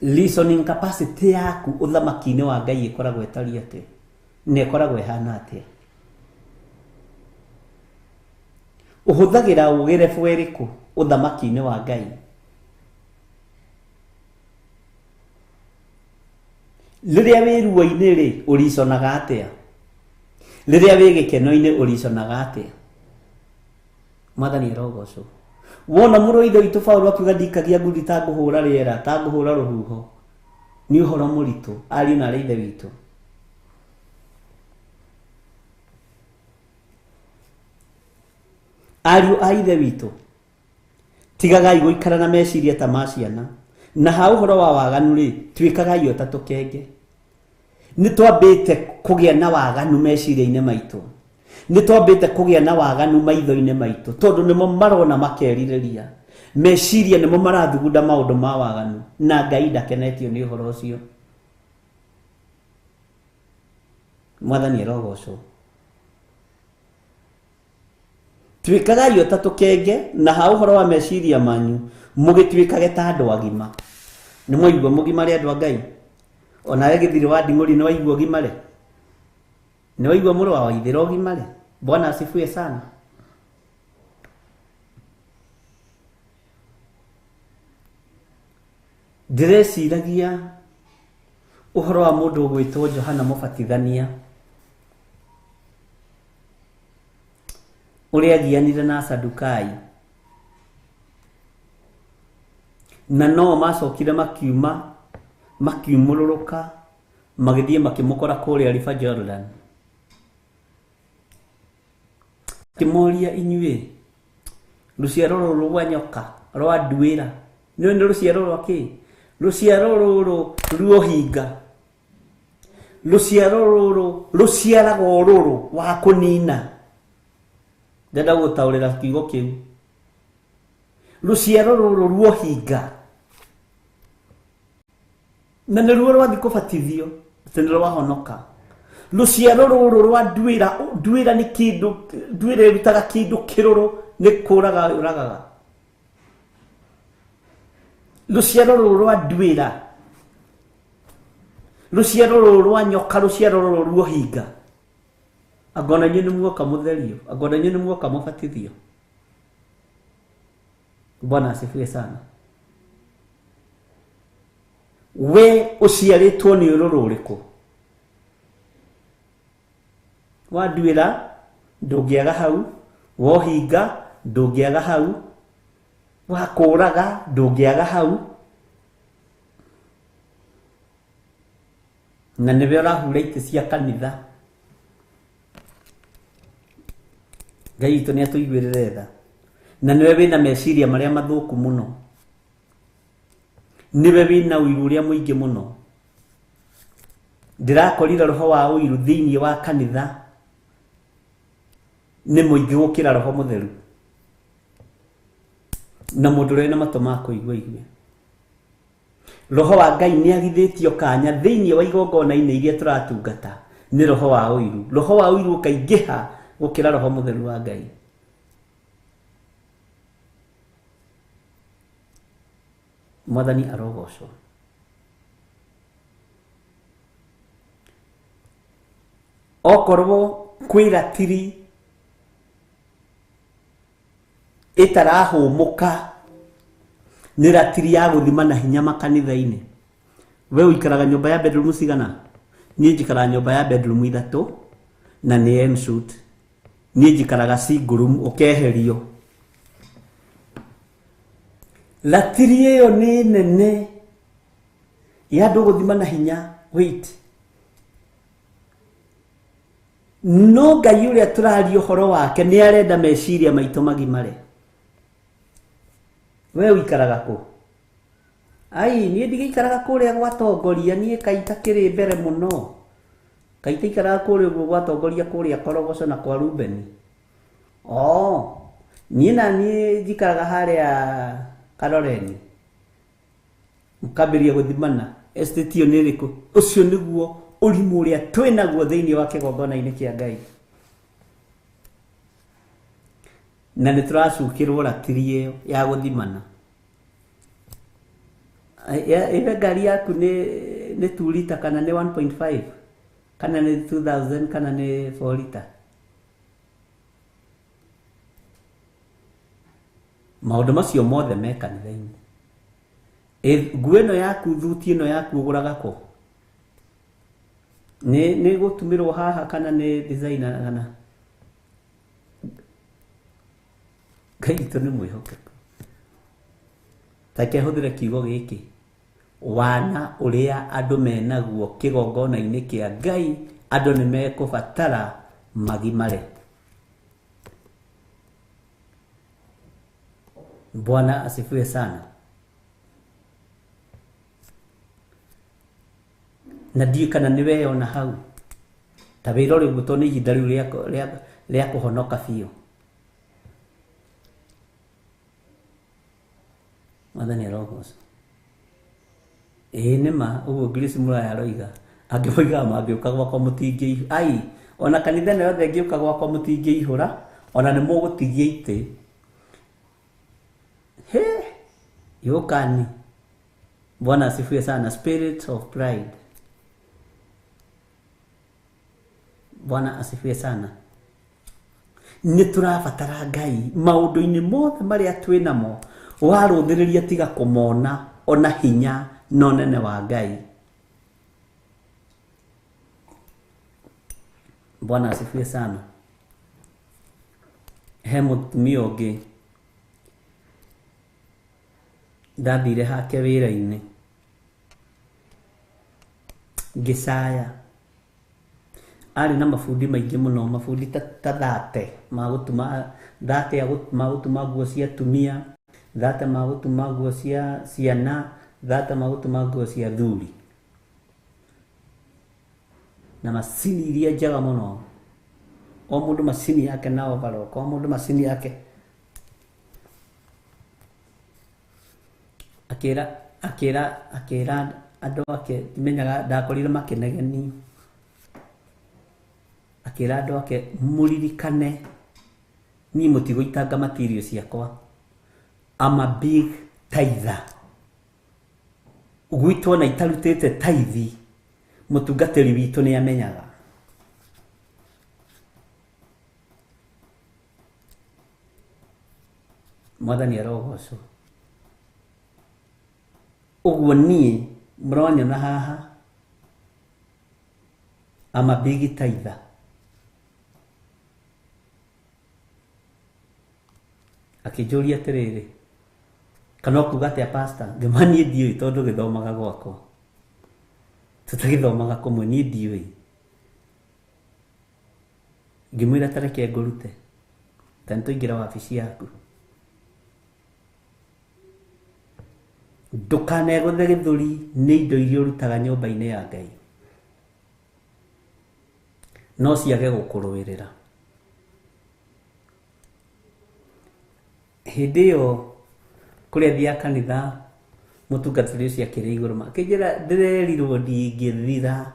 Listening capacity yaku uthamaki-ini wa Ngai ikoragwo etari ati, ne ikoragwo ihana ati. Uhuthagira ugire fweriku uthamaki-ini wa Ngai. Riria wi ruo-ini ri uriconaga atia? Riria wi gikeno-ini uriconaga atia? Mwathani arogocwo. Wona muru ithe witu Paulo akiuga ndikagia ngundi ta nguhura riera ta nguhura ruhuho, ni uhoro muritu ari na ithe witu. Ariu a ithe witu, tigagai guikara na meciria ta ma ciana, na ha uhoro wa waganu ri twikagai o ta tukenge. Ni twambite kugia na waganu meciria-ini maitu, ni twambite kugia na waganu maitho-ini maitu, tondu nimo marona makeririria, meciria nimo marathugunda maundu ma waganu, na Ngai ndakenetio ni uhoro ucio. Mwathani arogocwo. Twikagai o ta tukenge, na ha uhoro wa meciria manyu mugitwikage ta andu agima. Ni mwaigua mugimare andu a Ngai? Ona we githiri wa nding'uri ni waigua gimare? Ni waigua muru wa waithira gimare? Bwana asifiwe sana. Ndireciragia uhoro wa mundu gwitwo Johana Mubatithania uria gianire na Sadukai na no macokire makiumũrũrũka magithie makimukora kuria River Jordan kimoria inyue ruciaro ruru rwa nyoka rwa nduira ni ruciaro rwa ki ruciaro ruru ruohinga ruciaro ruru ruciaragwo ruru wa kunina ndenda gutaurira kiugo kiu ruciaro ruru ruohinga na nĩ ruo rwathi kũbatithio atĩ nĩ rwahonoka ruciaro ruru rwa nduira nĩ kĩndũ nduira ĩrutaga kĩndũ kĩrũrũ nĩ kũraga ũragaga ruciaro ruru rwa nduira ruciaro ruru rwa nyoka ruciaro ruru ruohinga agona nyinyi muoka mutherio agona nyinyi muoka mubatithio. Bwana asifiwe sana. We uciaritwo ni ururu uriku wa nduira ndungiaga hau wohinga ndungiaga hau wa kuraga ndungiaga hau na niwe urahura ite cia kanitha Ngai itu ni atuiguirire tha na niwe wina meciria maria mathuku muno niwe wina uiru uria muingi muno ndirakorira roho wa uiru thiini wa kanitha ni muingi gukira roho mutheru na mundu rena matoma kuigwa igwe roho wa Ngai ni agithitio kanya thiini wa igongona-ini iria turatungata ni roho wa uiru ukaingiha gukira roho mutheru wa Ngai. Mwathani arogocwo. Okorwo kwiratiri itarahumuka ni ratiri ya guthima na hinya makanitha-ini. We uikaraga nyumba ya bedroom cigana? Ni njikara nyumba ya bedroom 3 na ni M-suite. Ni njikaraga single room ukeherio. Ratiri iyo ni nene ya guthima na hinya. Wait, no Ngai uria turaria uhoro wake ni arenda meciria maitu magimare. We uikaraga ku? Ai ni ndigikaraga kuria gwatongoria ni kaita kiri mbere muno. Kaita ikaraga kuria gwatongoria kuria Korogoco na kwa Rubeni. Ni na ni njikaraga haria Karoreni. Mukabiria guthimana estate iyo ni riku ucio niguo urimu uria twinaguo thiini wa kigongona-ini kia Ngai. Na ni turacukirwo ratiri iyo ya guthimana. Ebe gari yaku ni 2 liter kana ni 1.5 kana ni 2000 kana ni 4 liter. Maundu macio mothe me kanitha-ini. Nguo ino yaku thuti ino yaku uguraga ku? Ni gutumirwo haha kana ni designer kana? Ngai itu ni mwihokeku. Take huthire kiugo giki. Wana uria andu menaguo kigongona-ini kia Ngai andu ni mekubatara magimare. Bwana asifiwe sana. Na ndiye kana niwe ona hau ta wira uri guto ni ihinda riu ria kuhonoka biu. Mwathani arogocwo. Nima uguo Grace Muraya aroiga angiboiga mangiuka gwakwa mutingi ai ona kanitha na yothe ngiuka gwakwa mutingi ihura ona ni mugutigia ite yokani. Bwana asifiwe sana. Spirit of pride. Bwana asifiwe sana. Ni turabatara Ngai maundu-ini mothe maria twinamo waruthiriria tiga kumona ona hinya no nene wa Ngai. Bwana asifiwe sana. He mutumia ungi ndathire hake wira-ini ngicaya, ari na mabundi maingi muno, mabundi ta 30 magutuma 30 magutuma nguo cia atumia, 30 magutuma nguo cia ciana, 30 magutuma nguo cia athuri, na macini iria njega muno. O mundu macini yake na overall, o mundu macini yake. akira andu ake timenyaga ndakorire makinegeni, akira andu ake muririkane ni mutigoitanga material ciakwa. I'm a big tither. Gwitwo na itarutite taithi mutungatiri witu ni amenyaga. Mwathani arogocwo. Uguo nie muronyona haha, I'm a big tither. Akijuria atiriri, kana kuga atia pastor, ngemani ndiui tondu githomaga gwakwa, tutagithomaga kumwe, ni ndiui. Ngimwira tareke ngurute tanto ingira wabici yaku, ndukaneguthe githuri ni indo iria urutaga nyumba-ini ya Ngai, no ciage gukuruirira. Hindi iyo kuria thia kanitha mutungatiri ucio akiri iguru makijira ndirerirwo ndingithira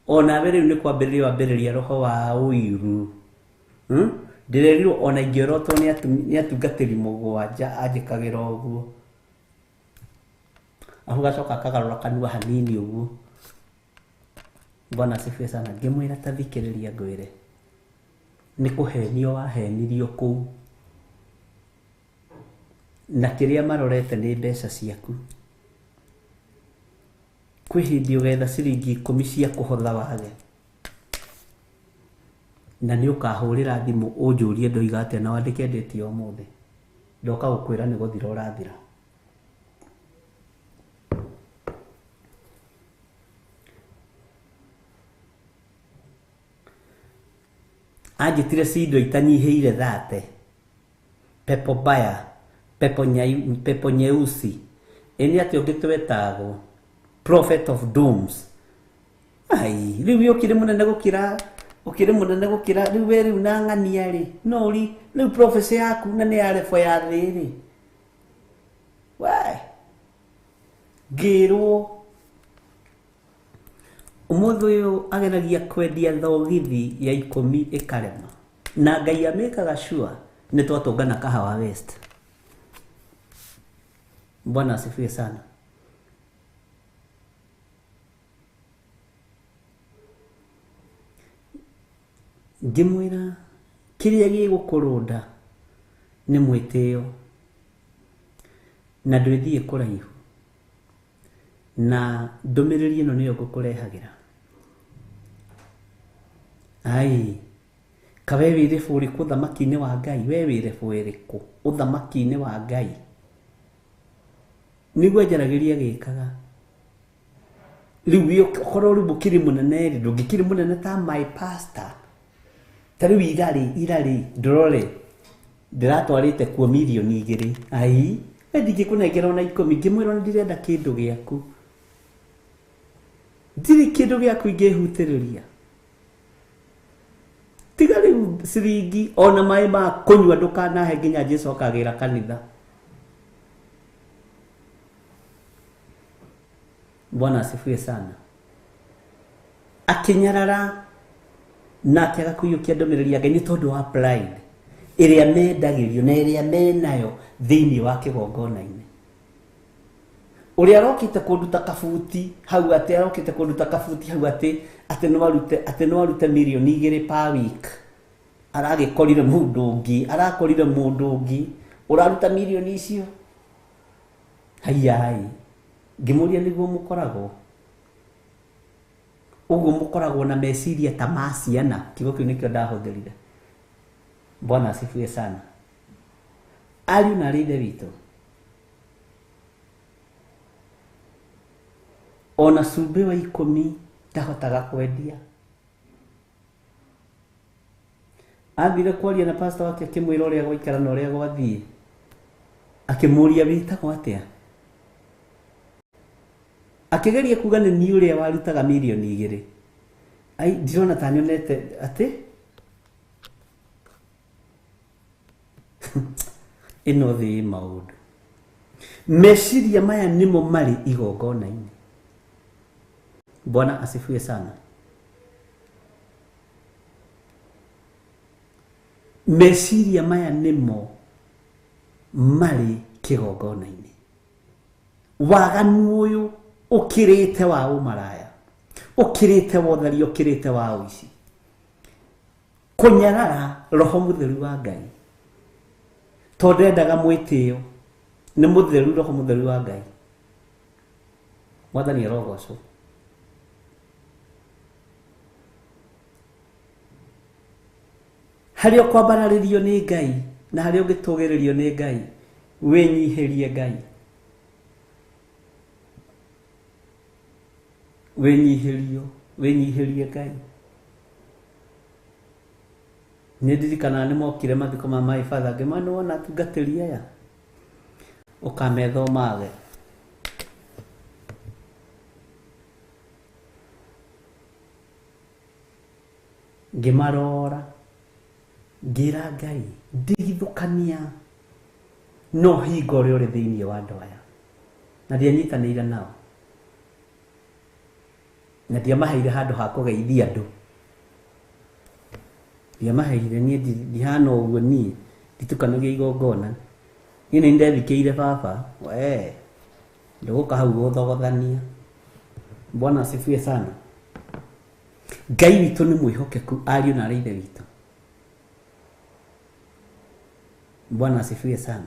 ona mbere ni kwambiriria roho wa uiru. Ndirerirwo ona ingirotwo ni atungatiri mugwanja anjikagira uguo, aho gacoka akagarura kanua hanini uguo. Bwana asifiwe sana. Ngimwira tathikiriria ngwire ni kuhenio wahenirio kuu, na kiria marorete ni mbeca ciaku. Kwi hindi ugetha ciringi 10 cia kuhotha wage, na ni ukahurira thimu unjurie ndoiga atia na wandike ndeti o mothe, ndoka gukwira ni guthira urathira. Anjitire cindo itanyihiire 30, pepo baya, pepo nyeusi, eni ati ungitwetagwo prophet of dooms. Ai, riu ukire munene gukira riu we riu na ng'ania ri no ri riu prophecy yaku na ni arefo ya thiri. Wai ngirwo umuthi uyu ageragia kwendia thogithi ya 10 ikarema, na Ngai amekaga sure ni twatungana Kahawa West. Bwana asifiwe sana. Ngimwira kiria gigukurunda ni mwitio na ndwithie kuraihu, na ndumiriri ino niyo ngukurehagira. Ai, kawe wire buri kuthamaki-ini wa Ngai, we wire bwiriku uthamaki-ini wa Ngai niguo njaragiria gikaga. Riu korwo riu bukiri munene ri ndungikiri munene ta my pastor, tariu irari ndorore ndiratwarite kuo milioni 2. Ai, ndingikunengera ona 10, ngimwira ndirenda kindu giaku, ndiri kindu giaku ingihutiriria. Tiga riu ciringi ona mai ma kunywa ndukanahe nginya Jesu akagira kanitha. Bwana asifiwe sana. Akinyarara na akiaga kuyukia ndomiriri Ngai ni tondu wa pride iria mendagirio na iria menayo thiini wa kigongona-ini. Uria rokite kunduta kabuti hau ati arokite kunduta kabuti hau ati no warute milioni 2 per week, aragikorire mundu ungi uraruta milioni icio. Hayai ngimuria niguo mukoragwo uguo mukoragwo na meciria ta ma ciana. Kiugo kiu nikio ndahũthĩrire. Bwana asifiwe sana. Ariũ na ithe witũ, ona cumbĩ wa 10 ndahotaga kwendia. Ambire kwaria na pastor wake akĩmwĩra ũrĩa gwaikara na ũrĩa gwathiĩ, akĩmũria wĩtagwo atĩa, akĩgeria kuga nĩ niĩ ũrĩa warutaga milioni 2. Ai ndirona ta nyonete atĩ ĩno thĩ maũndũ. Meciria maya nimo marĩ igongona-inĩ. Bwana asifiwe sana. Meciria maya nimo marĩ kĩgongona-inĩ. Waganu ũyũ ũkĩrĩte wa ũmaraya, ũkĩrĩte wa ũtheri, ũkĩrĩte wa ũici, kũnyarara Roho Mũtheru wa Ngai. Tondũ endaga mwĩtĩo nĩ mũtheru, Roho Mũtheru wa Ngai. Mwathani arogocwo. Harĩa ũkwambararĩrio nĩ Ngai na harĩa ũngĩtũgĩrĩrio nĩ Ngai, wĩnyihĩrie Ngai. Wĩnyihĩrie Ngai. Nĩ ndirikana nĩ mokire mathiko ma my father, ngĩmana wona atungatĩri aya ũkamethomage. Ngĩmarora ngira Ngai ndigithũkania no hingo ũrĩa ũrĩ thĩinĩ wa andũ aya, na ndianyitanĩire nao, na ndiamaheire handũ ha kũgeithia andũ. Ndiamaheire, niĩ ndihana ũguo, niĩ nditukanagia igongona. Niĩ nĩ ndethikĩire baba, ndũgũka hau gũthogothania. Bwana asifiwe sana. Ngai witũ nĩ mwĩhokeku, ariũ na ithe witũ. Bwana asifiwe sana.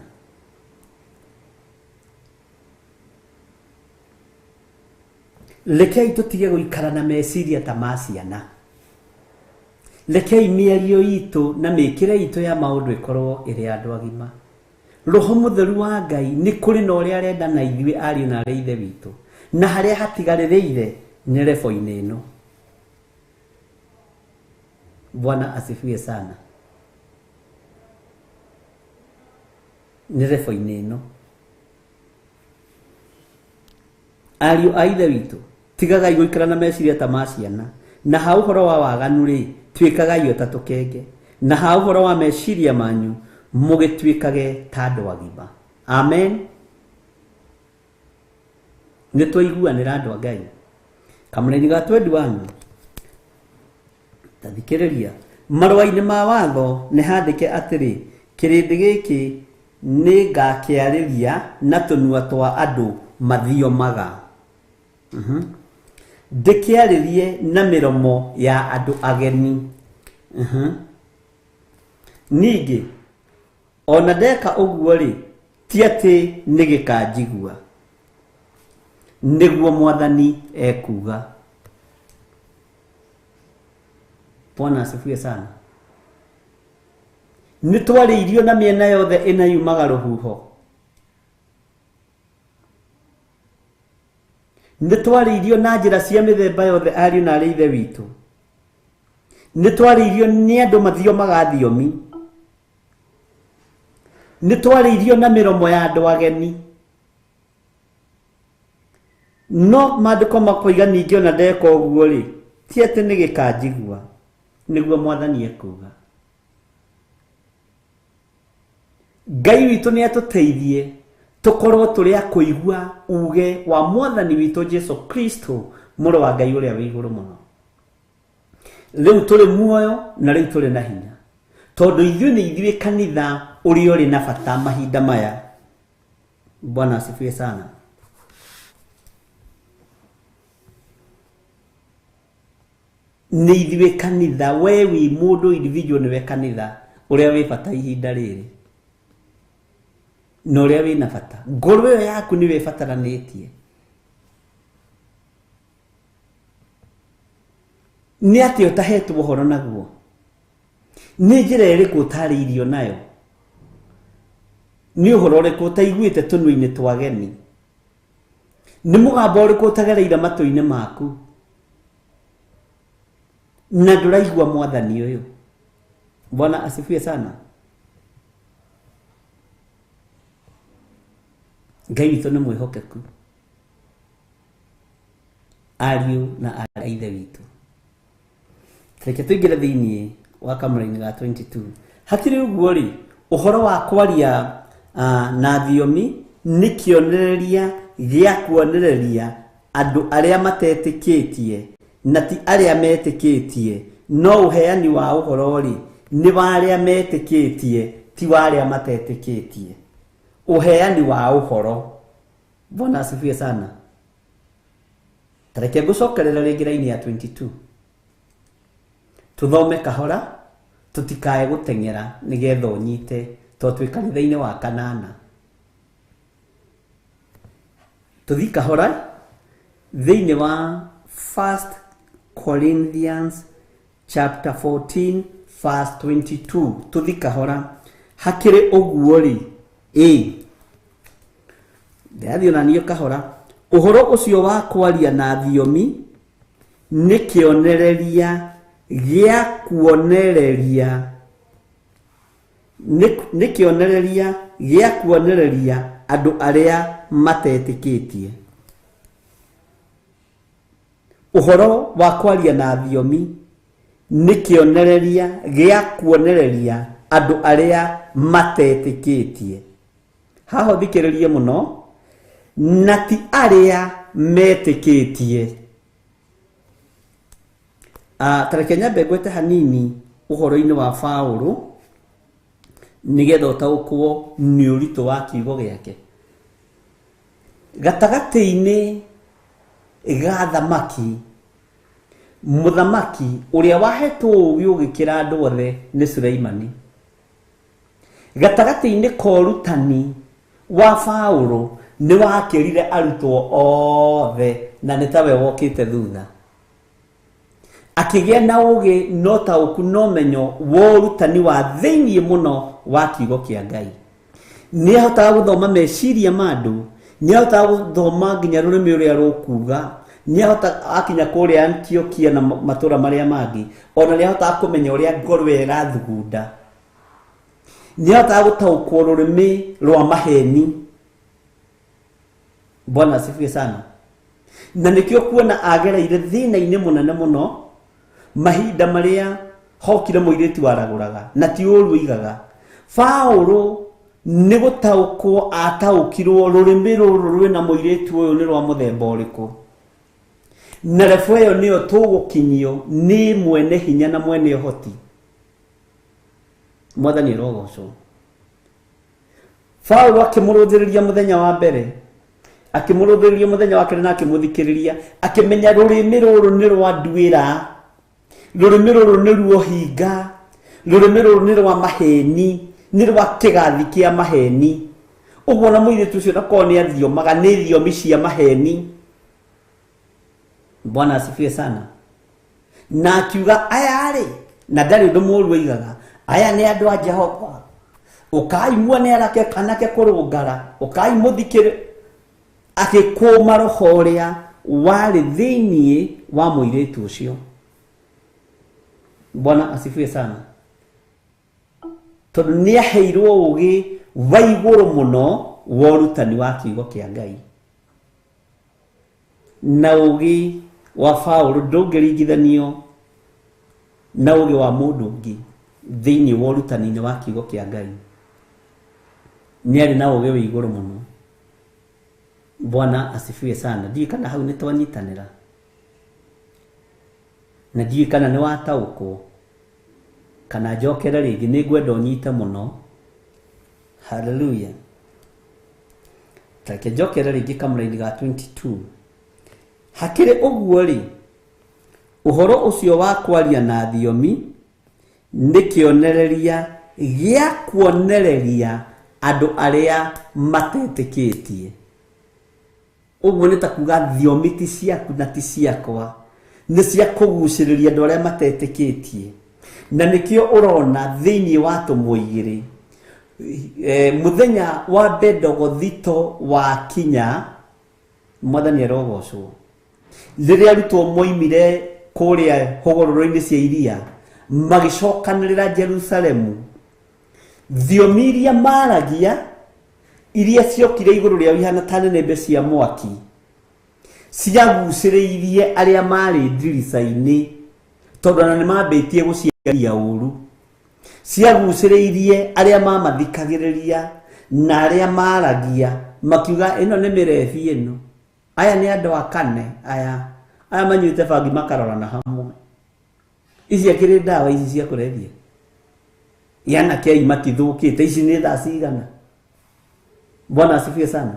Rekei tũtige gũikara na meciria ta ma ciana. Rekei mĩario itũ na mĩkĩre itũ ya maũndũ ĩkorwo ĩrĩ andũ agima. Roho Mũtheru wa Ngai nĩ kũrĩ na ũrĩa arenda na ithuĩ ariũ na ithe witũ, na harĩa hatigarĩrĩire nĩ rebo-inĩ ĩno. Bwana asifiwe sana. Nĩ rebo-inĩ ĩno. Ariũ a ithe witũ, tigagai gũikara na meciria ta ma ciana. Na ha ũhoro wa waganu rĩ, tuĩkagai ta tũkenge. Na ha ũhoro wa meciria manyu, mũgĩtuĩkage ta andũ agima. Amen. Nĩ twaiguanĩra andũ a Ngai. Kamũreni ga 21 tathikĩrĩria. Marũa-inĩ ma watho nĩ handĩke atĩrĩ, kĩrĩndĩ gĩkĩ nĩ ngakĩarĩria na tũnua twa andũ mathiomaga. Ndĩkĩarĩrie na mĩromo ya andũ ageni. Ningĩ ona ndeka ũguo rĩ, ti atĩ nĩ gĩkanjigua, nĩguo Mwathani ekuga. Bwana asifiwe sana. Nĩ twarĩirio na mĩena yothe ĩna yumaga rũhuho. Nĩ twarĩirio na njĩra cia mĩthemba yothe ariũ na ithe witũ. Nĩ twarĩirio nĩ andũ mathiomaga thiomi. Nĩ twarĩirio na mĩromo ya andũ ageni. No maandĩko makoiga ningĩ ona ndeka ũguo rĩ, ti atĩ nĩ gĩkanjigua, nĩguo Mwathani ekuga. Ngai witũ nĩ atũteithie tũkorwo tũrĩ a kũigua uge wa Mwathani witũ Jesu Kristo, mũrũ wa Ngai ũrĩa wĩ igũrũ mũno. Rĩu tũrĩ muoyo na rĩu tũrĩ na hinya, tondũ ithuĩ nĩ ithuĩ kanitha ũrĩa ũrĩ na bata mahinda maya. Bwana asifiwe sana. Nĩ ithuĩ kanitha, we wi mũndũ individual nĩwe kanitha ũrĩa wĩ bata ihinda rĩrĩ, na ũrĩa wĩ na bata. Ngoro ĩyo yaku nĩwe ĩbataranĩtie. nĩ atĩ ũtahetwo ũhoro naguo, nĩ njĩra ĩrĩkũ ũtarĩirio nayo, nĩ ũhoro ũrĩkũ ũtaiguĩte tũnua-inĩ twa ageni, nĩ mũgambo ũrĩkũ ũtagereire matũ-inĩ maku na ndũraigua mwathani ũyũ. Bwana asifiwe sana. Ngai witũ nĩ mwĩhokeku, ariũ na aarĩ a ithe witũ. Reke tũingĩre thĩinĩ wa kamũra-inĩ ga 22. Hakĩrĩ ũguo rĩ, ũhoro wa kwaria na thiomi nĩ kĩonereria gĩa kuonereria andũ arĩa matetĩkĩtie na ti arĩa metĩkĩtie, no ũheani wa ũhoro rĩ nĩ wa arĩa metĩkĩtie ti wa arĩa matetĩkĩtie. Uheani wa ũhoro. Bwana asifiwe sana. Tareke ngũcokerera rĩngĩ raini ya 22. Tuthome kahora, tutikae gũteng'era nĩgetha ũnyite, tondũ twĩ kanitha-inĩ wa kanana. Tuthi kahora thĩinĩ wa 1 Corinthians chapter 14 verse 22. Tuthi kahora. Hakĩrĩ ũguo rĩ, ndathio na niyo kahora, ũhoro ũcio wa kwaria na thiomi nĩ kĩonereria gĩa kuonereria, nĩ kĩonereria gĩa kuonereria andũ arĩa matetĩkĩtie. Ũhoro wa kwaria na thiomi nĩ kĩonereria gĩa kuonereria andũ arĩa matetĩkĩtie. Haho thikĩrĩrie mũno, na ti arĩa metĩkĩtie. Tareke nyambe ngwete hanini ũhoro-inĩ wa Paũlũ nĩgetha ũtaũkwo nĩ ũritũ wa kiugo gĩake. Gatagatĩ-inĩ ga thamaki, mũthamaki ũrĩa wahetwo ũũgĩ ũgĩkĩra andũ othe nĩ Suleimani. Gatagatĩ-inĩ ka ũrutani wa Paũlũ nĩ wakĩrire arutwo othe na nĩ tawe wokĩte thutha. Akĩgĩa na ũũgĩ no taũku no menyo wa ũrutani wa thĩinĩ mũno wa kiugo kĩa Ngai. Nĩ ahotaga gũthoma meciria ma andũ, nĩ ahotaga gũthoma nginya rũrĩmĩ ũrĩa rũkuga, nĩ ahotaga akinya kũrĩa Antiokia na matũra marĩa mangĩ, ona nĩ ahotaga kũmenya ũrĩa ngũrwe ĩrathugunda. Nĩ ahotaga gũtaũkwo rũrĩmĩ rwa maheni. Bwana asifiwe sana. Na nĩkĩo kuona agereire thĩna-inĩ mũnene mũno, mahinda marĩa hokire mũirĩtu waragũraga na ti ũru oigaga. Paũlũ nĩ gũtaũkwo ataũkirwo rũrĩmĩ rũrũ rwĩna mũirĩtu ũyũ nĩ rwa mũthemba ũrĩkũ. Na rebu ĩyo nĩyo tũgũkinyio nĩ mwene hinya na mwene ũhoti. Mwathani arogocwo. Paũlũ akĩmũrũthĩrĩria mũthenya wa mbere, akĩmũrũthĩrĩria mũthenya wa kerĩ na akĩmũthikĩrĩria, akĩmenya rũrĩmĩ rũrũ nĩ rwa nduĩra, rũrĩmĩ rũrũ nĩ ruo hinga, rũrĩmĩ rũrũ nĩ rwa maheni, nĩ rwa kĩgathi kĩa maheni. Ũguo na mũirĩtu ũcio ndakorwo nĩ athiomaga nĩ thiomi cia maheni. Bwana asifiwe sana. Na akiuga aya rĩ, na ndarĩ ũndũ mũũru oigaga, aya nĩ andũ a Jehova, ũkaimua nĩ arake kanake kũrũngara, ũkaimũthikĩrĩ, agĩkũma roho ũrĩa warĩ thĩinĩ wa mũirĩtu ũcio. Bwana asifiwe sana. Tondũ nĩ aheirwo ũũgĩ wa igũrũ mũno wa ũrutani wa kiugo kĩa Ngai. Na ũũgĩ wa Paũlũ ndũngĩringithanio na ũũgĩ wa mũndũ ũngĩ thĩinĩ wa ũrutani-inĩ wa kiugo kĩa Ngai. Nĩ arĩ na ũũgĩ wa igũrũ mũno. Bwana asifiwe sana. Ndiũĩ kana hau nĩ twanyitanĩra, na ndiũĩ kana nĩ wataũkwo, kana njokere rĩngĩ. Nĩ ngwenda ũnyite mũno. Hallelujah. Tareke njokere rĩngĩ kamũra-inĩ ga 22. Hakĩrĩ ũguo rĩ, ũhoro ũcio wa kwaria na thiomi nĩ kĩonereria gĩa kuonereria andũ arĩa matetĩkĩtie. Ũguo nĩ ta kuga thiomi ti ciaku na ti ciakwa. nĩ cia kũgucĩrĩria andũ arĩa matetĩkĩtie, na nĩkĩo ũrona thĩinĩ wa tũmũigĩrĩ mũthenya wa Bendogo thito wa kinya, mwathani arogocwo, rĩrĩa arutwo moimire kũrĩa hũgũrũrũ-inĩ cia iria magĩcokanĩrĩra Jerusalemu, thiomi iria maragia iria ciokire igũrũ rĩao ihana ta nĩnĩmbe cia mwaki ciagucĩrĩirie arĩa marĩ ndirica-inĩ, tondũ na nĩmambĩtie gũciaria ũru, ciagucĩrĩirie arĩa mamathikagĩrĩria na arĩa maragia makiuga ĩno nĩ mĩrebi ĩno, aya nĩ andũ a kane, aya manyuĩte bangi makarorana hamwe, ici akĩrĩ ndawa ici cia kũrebia, yana kei matithũkĩte, ici nĩ thaa cigana. Bwana asifiwe sana.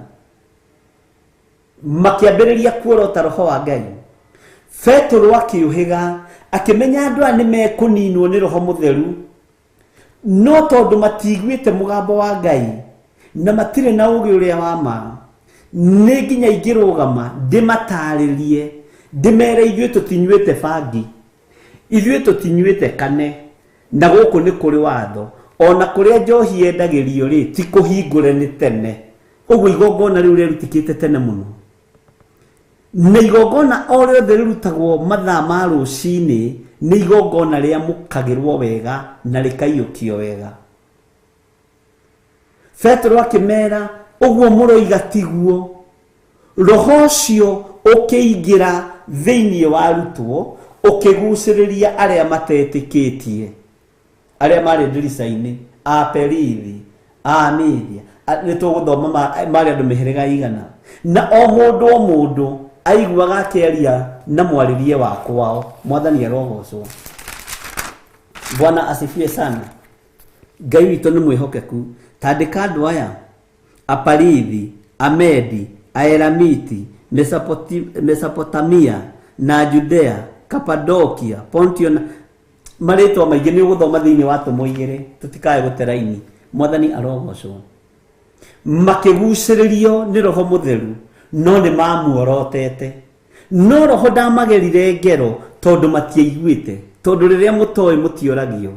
Makiambĩrĩria kuorota roho wa Ngai, Petro akĩũhĩga akĩmenya andũ aya nĩ mekũninwo nĩ roho mũtheru, no tondũ matiguĩte mũgambo wa Ngai na matirĩ na ũũgĩ ũrĩa wa ma, nĩ nginya ingĩrũgama ndĩmatarĩrie, ndĩmere ithuĩ tũtinyuĩte bangi, ithuĩ tũtinyuĩte kane, na gũkũ nĩ kũrĩ watho, ona kũrĩa njohi yendagĩrio rĩ ti kũhingũre nĩ tene. Ũguo igongona rĩu rĩrutĩkĩte tene mũno, na igongona o rĩothe rĩrutagwo mathaa ma rũcinĩ nĩ igongona rĩamũkagĩrwo wega na rĩkaiyũkio wega. Petro akĩmera ũguo mũroiga tiguo, roho ũcio ũkĩingĩra thĩinĩ wa arutwo ũkĩgucĩrĩria arĩa matetĩkĩtie, arĩa marĩ ndirica-inĩ, a Perithi, a Media, nĩ tũgũthoma marĩ andũ mĩhĩrĩga igana, na o mũndũ aiguaga akĩaria na mwarĩrie wa kwao. Mwathani arogocwo. Bwana asifiwe sana. Ngai witũ nĩ mwĩhokeku. Tandĩka andũ aya a Perithi, a Medi, a Elamiti, Mesopotamia na Judea, Cappadocia, Pontio, marĩtwa maingĩ nĩ ũgũthoma thĩinĩ wa tũmũigĩrĩ, tũtikae gũteraini. Mwathani arogocwo. Makĩgucĩrĩrio nĩ roho mũtheru, no nĩ mamuorotete, no roho ndamagerire ngero tondũ matiaiguĩte, tondũ rĩrĩa mũtoĩ mũtioragio,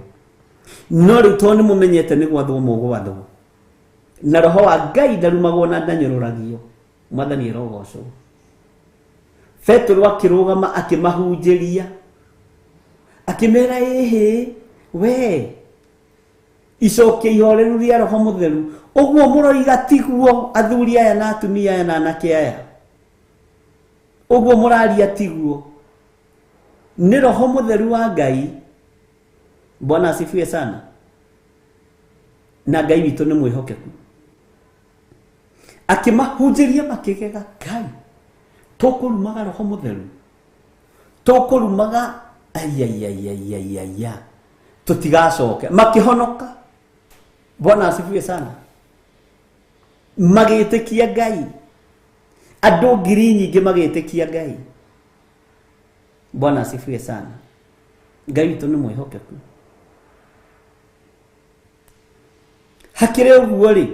no rĩu tondũ nĩmũmenyete nĩ gwathwo mũgwathwo, na roho wa Ngai ndarumagwo na ndanyũrũragio. Mwathani arogocwo. Petro akĩrũgama akĩmahunjĩria akĩmera ĩhĩ we icokia ihoreru rĩa roho mũtheru, ũguo mũroiga tiguo athuri aya na atumia aya na anake aya, ũguo mũraria tiguo, nĩ roho mũtheru wa Ngai. Bwana asifiwe sana. Na Ngai witũ nĩ mwĩhokeku. Akĩmahunjĩria makĩgega, Ngai tũkũrumaga roho mũtheru, tũkũrumaga ayayayayaya, tũtigacoke. Makĩhonoka. Bwana asifiwe sana. Magĩtĩkia Ngai, andũ ngiri nyingĩ magĩtĩkia Ngai. Bwana asifiwe sana. Ngai witũ nĩ mwĩhokeku. Hakĩrĩ ũguo rĩ,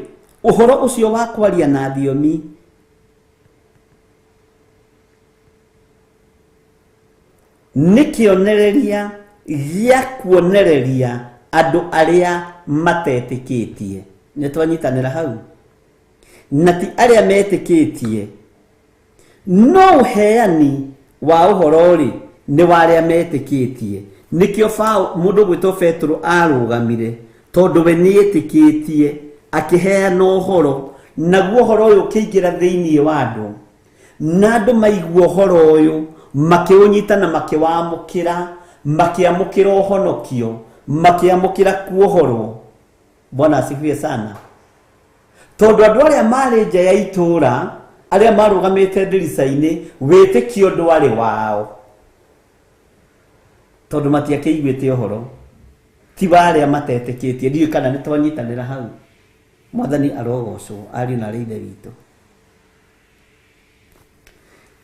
ũhoro ũcio wa kwaria na thiomi nĩ kĩonereria gĩa kuonereria andũ arĩa matetĩkĩtie. Nĩ twanyitanĩra hau? Na ti arĩa metĩkĩtie, no ũheani wa ũhoro rĩ nĩ wa arĩa metĩkĩtie. Nĩkĩo mũndũ gwĩtwo Petro arũgamire, tondũ we nĩetĩkĩtie, akĩheana ũhoro, naguo ũhoro ũyũ ũkĩingĩra thĩinĩ wa andũ, na andũ maigua ũhoro ũyũ makĩũnyita na makĩwamũkĩra, makĩamũkĩra ũhonokio, makĩamũkĩra kuohorwo. Bwana asifiwe sana. Tondũ andũ arĩa marĩ nja ya itũũra, arĩa marũgamĩte ndirica-inĩ, wĩtĩkio ndwarĩ wao, tondũ matiakĩiguĩte ũhoro, ti wa arĩa matetĩkĩtie. Ndiũĩ kana nĩ twanyitanĩra hau. Mwathani arogocwo. Ariũ na arĩ ithe witũ,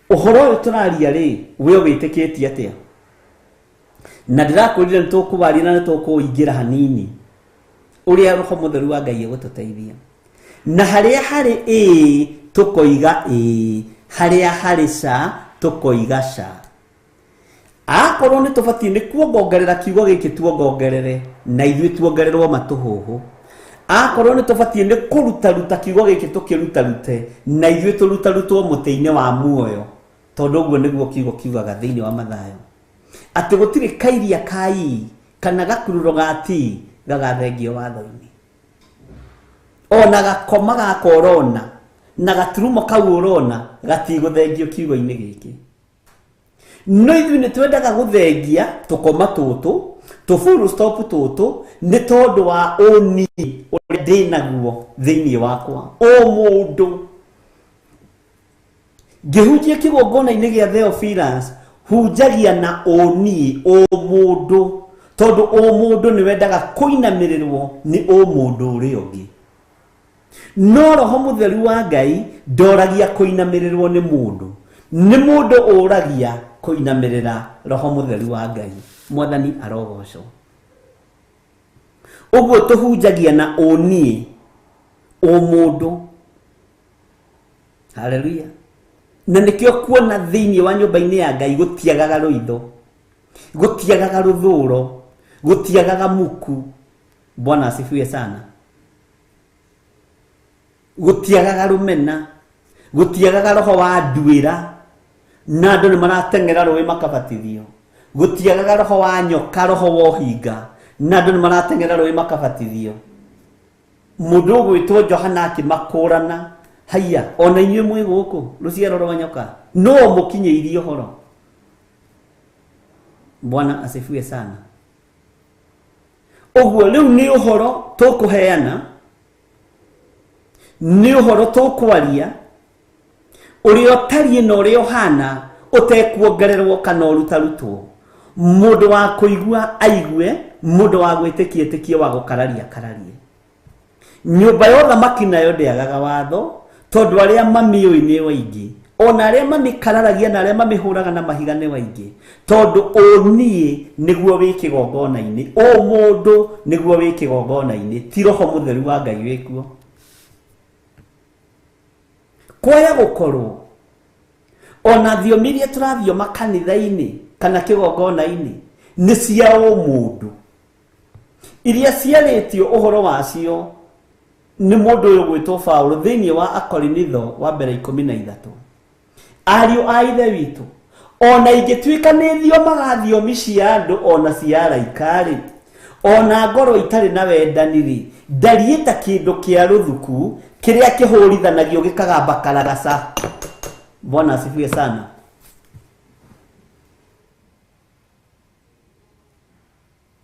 ũhoro ũyũ tũraria rĩ, we wĩtĩkĩtie atĩa? Na ndĩrakũrire nĩ tũkũwaria na nĩ tũkũingĩra hanini ũrĩa roho mũtheru wa Ngai egũtũteithia. Na harĩa harĩ ĩĩ tũkoiga ĩĩ, harĩa harĩ ca tũkoiga ca. akorwo nĩ tũbatie nĩ kuongongerera kiugo gĩkĩ tuongongerere na ithuĩ tuongererwo matũhũhũ akorwo nĩ tũbatie nĩ kũruta kiugo gĩkĩ tũkĩrutarute na ithuĩ tũrutarutwo mũtĩ-inĩ wa muoyo tondũ ũguo nĩguo kiugo kiugaga thĩinĩ wa Mathayo atĩ gũtirĩ kairia kai kana gakururo gati gagathengio watho-inĩ ona gakoma gakorona na gaturumo kau ũrona gatigũthengio kiugo-inĩ gĩkĩ no ithuĩ nĩ twendaga gũthengia tũkoma tũtũ full stop tũtũ nĩ tondũ wa ũni ũrĩa ndĩnaguo thĩinĩ wakwa mũndũ ngĩhunjia kĩgongona-inĩ gĩa Theophilus hunjagia na ũni mũndũ tondũ mũndũ nĩ wendaga kũinamĩrĩrwo nĩ mũndũ ũrĩa ũngĩ no Roho Mũtheru wa Ngai ndoragia kũinamĩrĩrwo nĩ mũndũ ũragia kũinamĩrĩra Roho Mũtheru wa Ngai Mwathani arogocwo ũguo tũhunjagia na ũni mũndũ haleluya na nĩkĩo kuona thĩinĩ wa nyũmba-inĩ ya Ngai gũtiagaga rũitho gũtiagaga rũthũro gũtiagaga muku Bwana asifiwe sana gũtiagaga rũmena gũtiagaga roho wa nduĩra na andũ nĩ marateng'era rũĩ makabatithio gũtiagaga roho wa nyoka roho wa ũhinga na andũ nĩ marateng'era rũĩ makabatithio mũndũ ũgwĩtwo Johana akĩmakũrana haiya ona inyuĩ mwĩ gũkũ rũciaro rwa nyoka no mũkinyĩirie ũhoro Bwana asifiwe sana ũguo rĩu nĩ ũhoro tũkũheana nĩ ũhoro tũkwaria ũrĩa ũtariĩ na ũrĩa ũhana ũtekuongererwo kana ũrutarutwo mũndũ wa kũigua aigue mũndũ wa gwĩtĩkia ĩtĩkie wa gũkararia kararie nyũmba ya ũthamaki nayo ndĩagaga watho tondũ arĩa mamĩũĩ nĩ waingĩ ona arĩa mamĩkararagia na arĩa mamĩhũraga na mahiga nĩ waingĩ tondũ ũniĩ nĩguo wĩ kĩgongona-inĩ mũndũ nĩguo wĩ kĩgongona-inĩ ti Roho Mũtheru wa Ngai wĩkuo kwaya gũkorwo ona thiomi iria tũrathioma kanitha-inĩ kana kĩgongona-inĩ nĩ cia mũndũ iria ciarĩtio ũhoro wacio nĩ mũndũ ũyũ gwĩtwo Paulo thĩinĩ wa Akorinitho wa mbere 13 ariũ a ithe witũ ona ingĩtuĩka nĩ thiomaga thiomi cia andũ ona cia araika-rĩ ona ngoro itarĩ na wendani-rĩ ndariĩ ta kĩndũ kĩa rũthuku kĩrĩa kĩhũrithanagio gĩkagamba karagaca Bwana asifiwe sana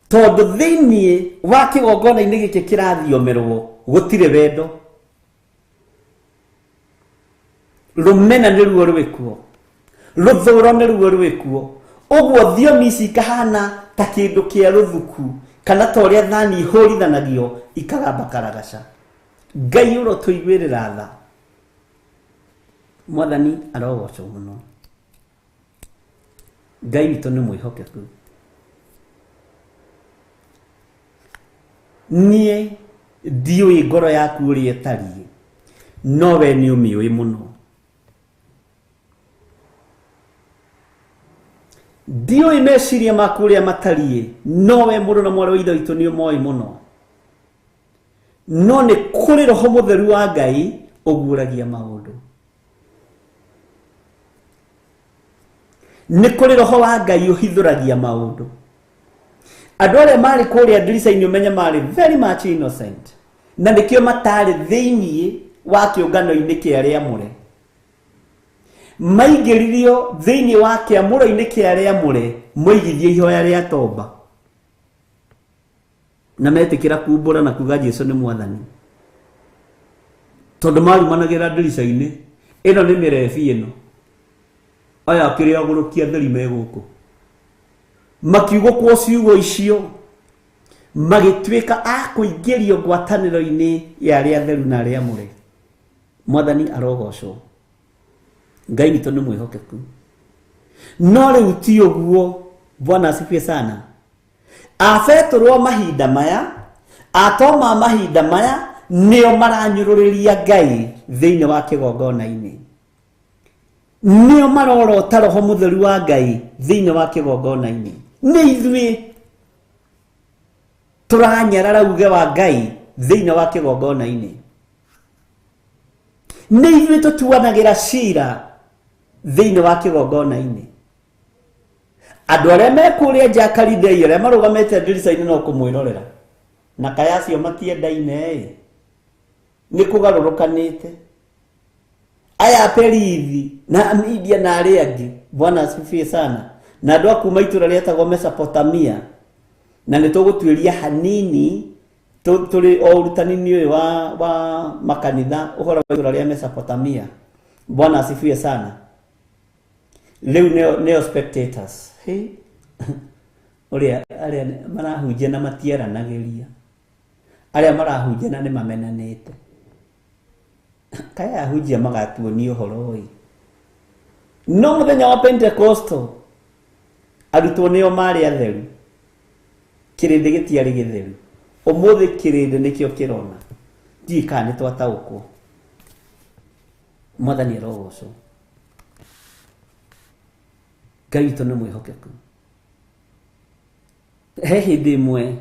tondũ thĩinĩ wa kĩgongona-inĩ gĩkĩ kĩrathiomerwo gũtirĩ wendo rũmena nĩruo rwĩkuo rũthũro nĩruo rwĩkuo ũguo thiomi ici ikahana ta kĩndũ kĩa rũthuku kana ta ũrĩa thani ihũrithanagio ikagamba karagaca Ngai ũro tũiguĩrĩra tha Mwathani arogocwo mũno Ngai witũ nĩ mwĩhokeku niĩ ndiũĩ ngoro yaku ũrĩa ĩtariĩ no we nĩ ũmĩũĩ mũno ndiũĩ meciria maku ũrĩa matariĩ no we mũrũ na mwarĩ wa ithe witũ nĩ ũmoĩ mũno no nĩ kũrĩ Roho Mũtheru wa Ngai ũguũragia maũndũ nĩ kũrĩ Roho wa Ngai ũhithũragia maũndũ andũ arĩa marĩ kũrĩa ndirica-inĩ ũmenye marĩ very much innocent na nĩkĩo matarĩ thĩinĩ wa kĩũngano-inĩ kĩa arĩa amũre maingĩririo thĩinĩ wa kĩamũro-inĩ kĩa arĩa amũre moigithie ihoya rĩa tomba na metĩkĩra kumbũra na kuga Jesũ nĩ Mwathani tondũ marumanagĩra ndirica-inĩ ĩno nĩ mĩrebi ĩno aya kĩrĩa agũrũkia theri megũkũ makiugũkwo ciugo icio magĩtuĩka a kũingĩrio ngwatanĩro-inĩ ya arĩa atheru na arĩa amũre Mwathani arogocwo Ngai witũ nĩ mwĩhokeku no rĩu ti ũguo Bwana asifiwe sana Petro mahinda maya atoma mahinda maya nĩo maranyũrũrĩria Ngai thĩinĩ wa kĩgongona-inĩ nio marorota roho mutheru wa Ngai thiini wa kigongona-ini. Ni ithuĩ turanyarara uge wa Ngai thiini wa kigongona-ini. Ni ithuĩ tutuanagira cira thiini wa kigongona-ini. Andu aria mekuria Jakarithei aria marugamite ndirica-ini no kumwirorera na kayacio matiendaine ni kugarurukanite. Aya perithi na media na aria angi Bwana asifiwe sana. Na andu akuma itura rietagwo Mesopotamia na nitugutwiria hanini tuli o urutanini uyu wa makanitha uhoro wa itura ria Mesopotamia. Bwana asifiwe sana. Leu neo spectators he oria aria marahunjia na matieranagiria aria marahunjia na ni mamenanite kaya ahunjia magatuonia uhoro oi no muthenya wa Pentecostal arutwo nio mari atheru kirindi gitiari githeru umuthi kirindi nikio kirona ndika ni twataukwo mwathani arogocwo Ngai witũ nĩ mwĩhokeku. He hĩndĩ ĩmwe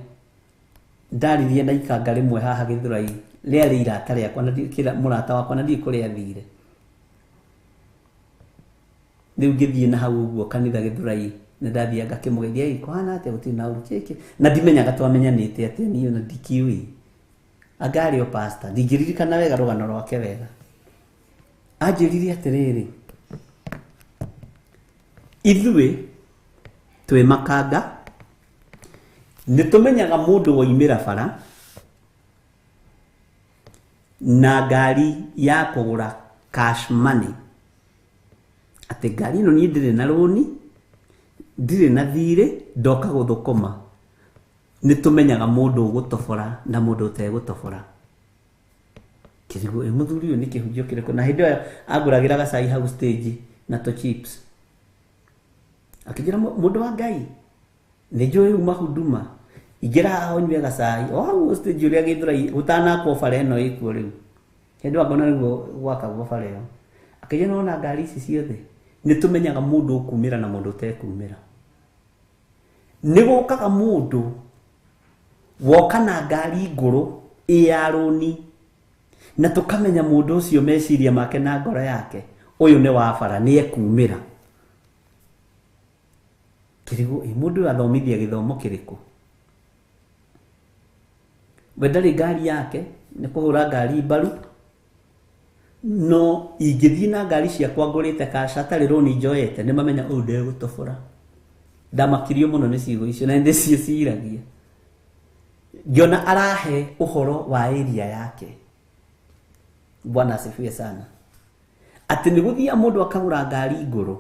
ndarithie na ikanga rĩmwe haha Gĩthũrai rĩarĩ irata rĩakwa na kĩra mũrata wakwa na ndiĩ kũrĩa thire. Rĩu ngĩthiĩ na hau ũguo kanitha Gĩthũrai na ndathiĩ ngakĩmũgeithia kwana atĩ gũtirĩ na ũru kĩkĩ na ndimenyaga twamenyanĩte atĩ niĩ na ndikiũĩ angarĩ o pastor ndingĩririkana wega rũgano rwake wega. Anjĩrire atĩrĩrĩ ithuĩ twĩ makanga nĩtũmenyaga mũndũ woimĩra bara na ngari ya kũgũra cash money atĩ ngari ĩno niĩ ndirĩ na rũni ndirĩ na thirĩ ndoka gũthũkũma. Nĩtũmenyaga mũndũ ũgũtobora na mũndũ ũtegũtobora. Kĩrigo mũthuri ũyũ nĩ kĩhunjio kĩrĩkũ na hĩndĩ ĩyo agũragĩra gacai hau stage na to chips. Akijira mundu wa Ngai nĩnjũĩ uma huduma ingĩra haha ũnyue gacai o hau stage ũrĩa Gĩthũrai gũtanakwo bara ĩno ĩkuo rĩu hĩndĩ wangona nĩguo gwakagwo bara ĩyo. Akĩnjĩra nona ngari ici ciothe nĩtũmenyaga mũndũ ũkumĩra na mũndũ ũtekumĩra. Nĩgũkaga mũndũ woka na ngari ngũrũ ya rũni na tũkamenya mũndũ ũcio meciria make na ngoro yake ũyũ nĩ wa bara nĩekumĩra. Kirigo mundu athomithia githomo kiriko badali ngari yake ni kuhura ngari mbaru no ingĩthiĩ na ngari ciakwa ngũrĩte kasha tarĩ rũni njoete nĩ mamenya ũyũ ndegũtobora. Ndamakirio mũno nĩ ciugo icio na ndĩ cio ciragia ngĩona arahe ũhoro wa area yake. Bwana asifiwe sana. Atĩ nĩgũthia mũndũ akagũra ngari ngũrũ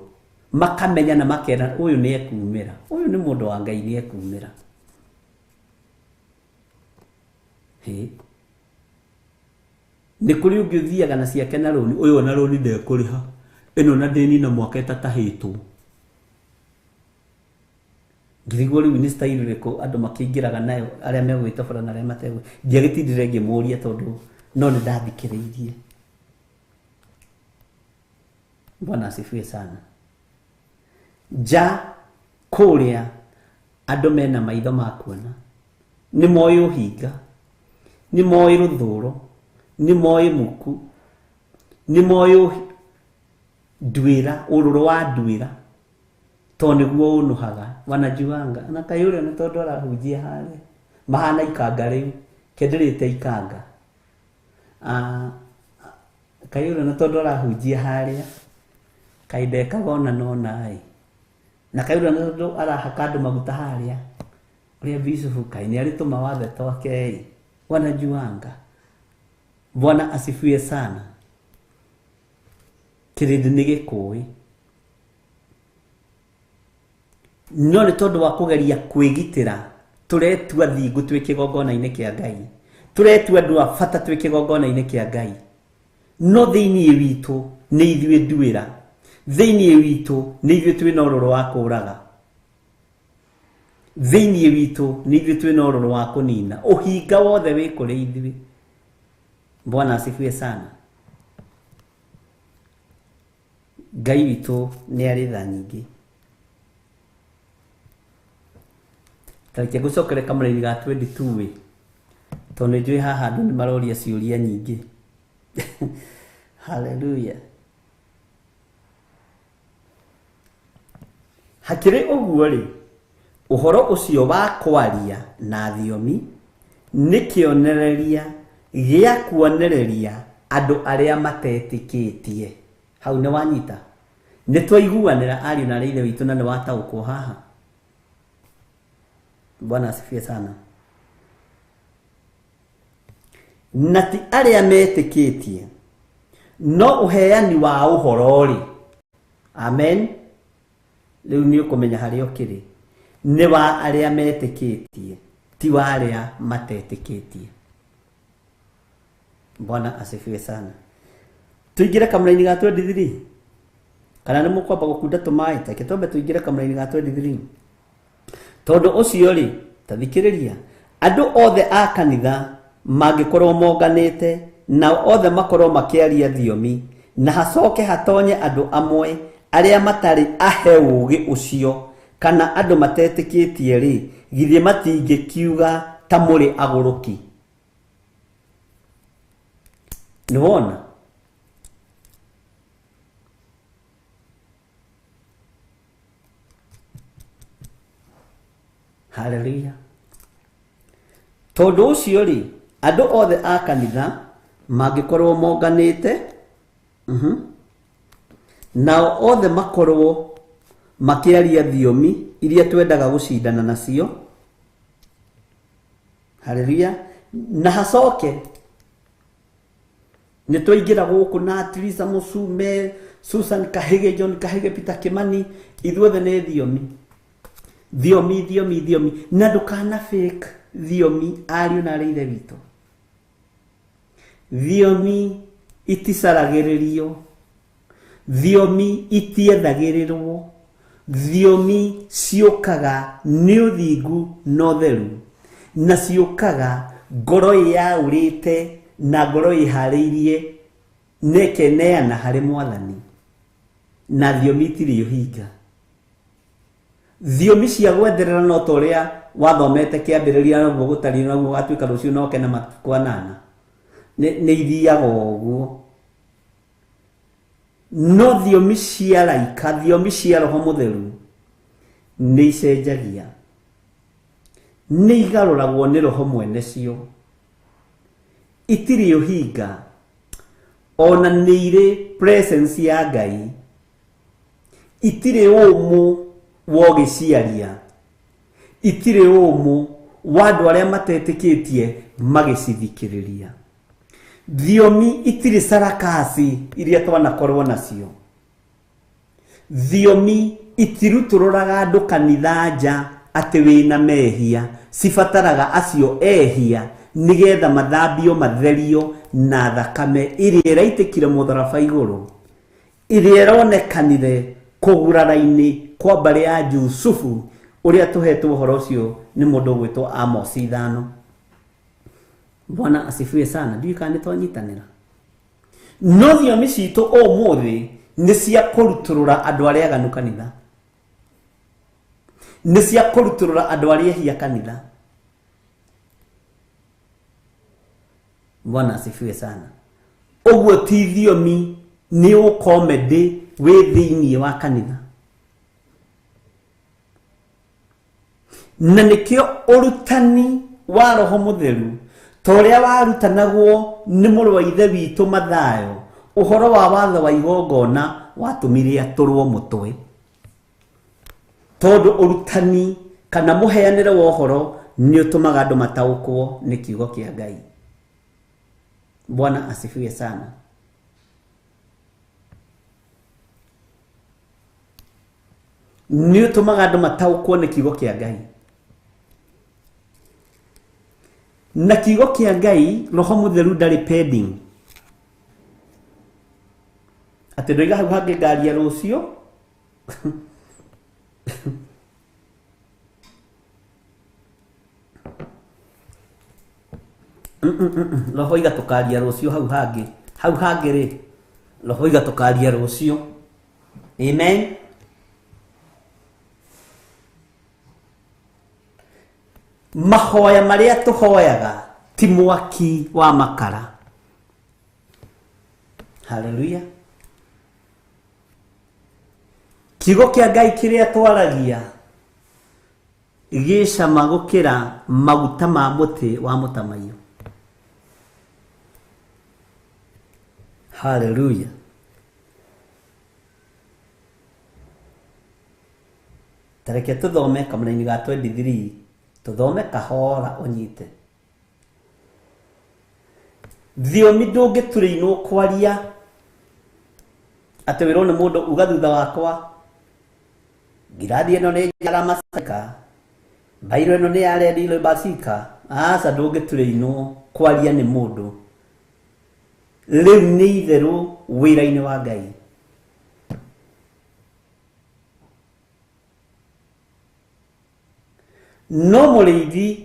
makamenya na makera uyu ni ekumira uyu ni mundu wa Ngai ni ekumira. Ni kuri ungithiaga na ciake na rũni uyu na rũni ndekũrĩha ĩno na ndĩni na mwaka ĩtatahĩtwo. Ngirigwo rĩu ni style rĩkũ andũ makĩingĩraga nayo arĩa megwĩtobora na arĩa mategwĩ. Ndiagĩtindire ngĩmũria tondũ no nĩ ndathikĩrĩirie. Bwana asifiwe sana. Ja kuria andu mena maitho ma kuona ni moĩ ũhinga ni moĩ rũthũro ni moĩ muku ni moĩ nduĩra ũrũrũ wa nduĩra to nĩguo ũnũhaga wanajuanga na kayũrĩa nĩ tondũ arahunjia harĩa mahana ikanga rĩu kendĩrĩte ikanga kayũrĩa nĩ tondũ arahunjia harĩa kaidekaga ona nonai na kaira ndo arahaka andu maguta haria uria bisufu kaini alituma wathe toke wanajuanga. Bwana asifiwe sana. Kirindi nĩ gĩkũĩ no nĩ tondũ wa kũgeria kwĩgitĩra turetua thingu twĩ kĩgongona-inĩ kĩa Ngai turetua andũ a bata twĩ kĩgongona-inĩ kĩa Ngai no thĩinĩ witũ nĩ ithuĩ nduĩra thĩinĩ witũ nĩ ithuĩ twĩ na ũrũrũ wa kũũraga thĩinĩ witũ nĩ ithuĩ twĩ na ũrũrũ wa kũnina ũhinga wothe wĩ kũrĩ ithuĩ. Bwana asifiwe sana. Ngai witũ nĩ arĩ tha nyingĩ. Tareke ngũcokere kamũra-inĩ ga 22 tondũ nĩ njũĩ haha andũ nĩ maroria ciũria nyingĩ. Hallelujah. Hakĩrĩ ũguo rĩ, ũhoro ũcio wa kwaria na thiomi nĩ kĩonereria gĩa kuonereria andũ arĩa matetĩkĩtie. Hau nĩ wanyita. Nĩ twaiguanĩra ariũ na ithe witũ na nĩ wataũkwo haha. Bwana asifiwe sana. Na ti arĩa metĩkĩtie no ũheani wa ũhoro rĩ. Amen. Rĩu nĩ ũkũmenya harĩa ũkĩrĩ. Nĩ wa arĩa metĩkĩtie, ti wa arĩa matetĩkĩtie. Bwana asifiwe sana. Tuingire kamũra-inĩ ga 23. Kana nĩ mũkwamba gũkunda tũmaĩ, take twambe tuingire kamũra-inĩ ga 23. Tondũ ũcio rĩ, ta thikĩrĩria, andũ othe a kanitha mangĩkorwo monganĩte na othe makorwo makĩaria thiomi na hacoke hatonye andũ amwe arĩa matarĩ ahe ũũgĩ ũcio kana andũ matetĩkĩtie rĩ, githĩ matingĩkiuga ta mũrĩ agũrũki. Nĩ wona? Hallelujah. Tondũ ũcio rĩ, andũ othe a kanitha mangĩkorwo monganĩte nao othe makorwo makĩaria thiomi iria twendaga gũcindana nacio. Hallelujah. Na hacoke nĩ twaingĩra gũkũ na Teresa Musume, Susan Kahĩge, John Kahĩge, Peter Kimani, ithuothe nĩ thiomi. Thiomi na ndũkana fake thiomi ariũ na ithe witũ. Thiomi iticaragĩrĩrio, thiomi itiethagĩrĩrwo, thiomi ciũkaga nĩ ũthingu na ũtheru, na ciũkaga ngoro yaurĩte na ngoro iharĩirie nekeneana harĩ Mwathani, na thiomi itirĩ ũhinga. Thiomi cia gwenderera no ta ũrĩa wathomete kĩambĩrĩria naguo gũtari naguo gatuĩka rũciũ no kena matukũ 8 nĩ ithiaga ũguo. No thiomi cia laika, thiomi cia Roho Mũtheru nĩ icenjagia, nĩ igarũragwo nĩ Roho mwene cio, itirĩ ũhinga, ona nĩ irĩ presence ya Ngai, itirĩ ũmũ wa gĩciaria, itirĩ ũmũ wa andũ arĩa matetĩkĩtie magĩcithikĩrĩria. Thiomi itirĩ sarakasi iria twanakorwo nacio. Thiomi itirutũrũraga andũ kanitha nja atĩ wĩna mehia, cibataraga acio ehia nigetha mathambio matherio na thakame ĩrĩa ĩraitĩkire mũtharaba igũrũ, ĩrĩa ĩronekanire kũgurara-inĩ kwa mbarĩ ya Jusufu ũrĩa tũhetwo ũhoro ũcio nĩ mũndũ ũgwĩtwo Amos 5. Bwana asifiwe sana. Ndiũĩ kana nĩ twanyitanĩra. No thiomi citũ ũmũthĩ nĩ cia kũrutũrũra andũ arĩa aganu kanitha, nĩ cia kũrutũrũra andũ arĩa ehia kanitha. Bwana asifiwe sana. Ũguo ti thiomi, nĩ ũkomedi wĩ thĩinĩ wa kanitha. Na nĩkĩo ũrutani wa Roho Mũtheru ta ũrĩa warutanagwo nĩ mũrũ wa ithe witũ Mathayo, ũhoro wa watho wa igongona watũmire atũrwo mũtwe. Tondũ ũrutani kana mũheanĩre wa ũhoro nĩ ũtũmaga andũ mataũkwo nĩ kiugo kĩa Ngai. Bwana asifiwe sana. Nĩ ũtũmaga andũ mataũkwo nĩ kiugo kĩa Ngai. Na kiugo kĩa Ngai, Roho Mũtheru ndarĩ pending. Atĩ ndoiga hau hangĩ ngaria rũciũ. Roho iga tũkaria rũciũ hau hangĩ. Hau hangĩ rĩ, Roho iga tũkaria rũciũ. Amen. Mahoya maria tuhoyaga ti mwaki wa makara. Hallelujah. Kiugo kia Ngai kiria twaragia gicama gukira maguta ma muti wa mutamaio. Hallelujah. Tareke tuthome kamũra-inĩ ga 23, tuthome kahora unyite. Thiomi ndũngĩturĩinwo kwaria atĩ wĩrwo nĩ mũndũ uga thutha wakwa, ngirathi ĩno nĩ njara masaka, mbairo ĩno nĩ yarendirwo basika. Aca ndũngĩturĩinwo kwaria nĩ mũndũ. Rĩu nĩ itherũ wĩra-inĩ wa Ngai. No mũrĩithi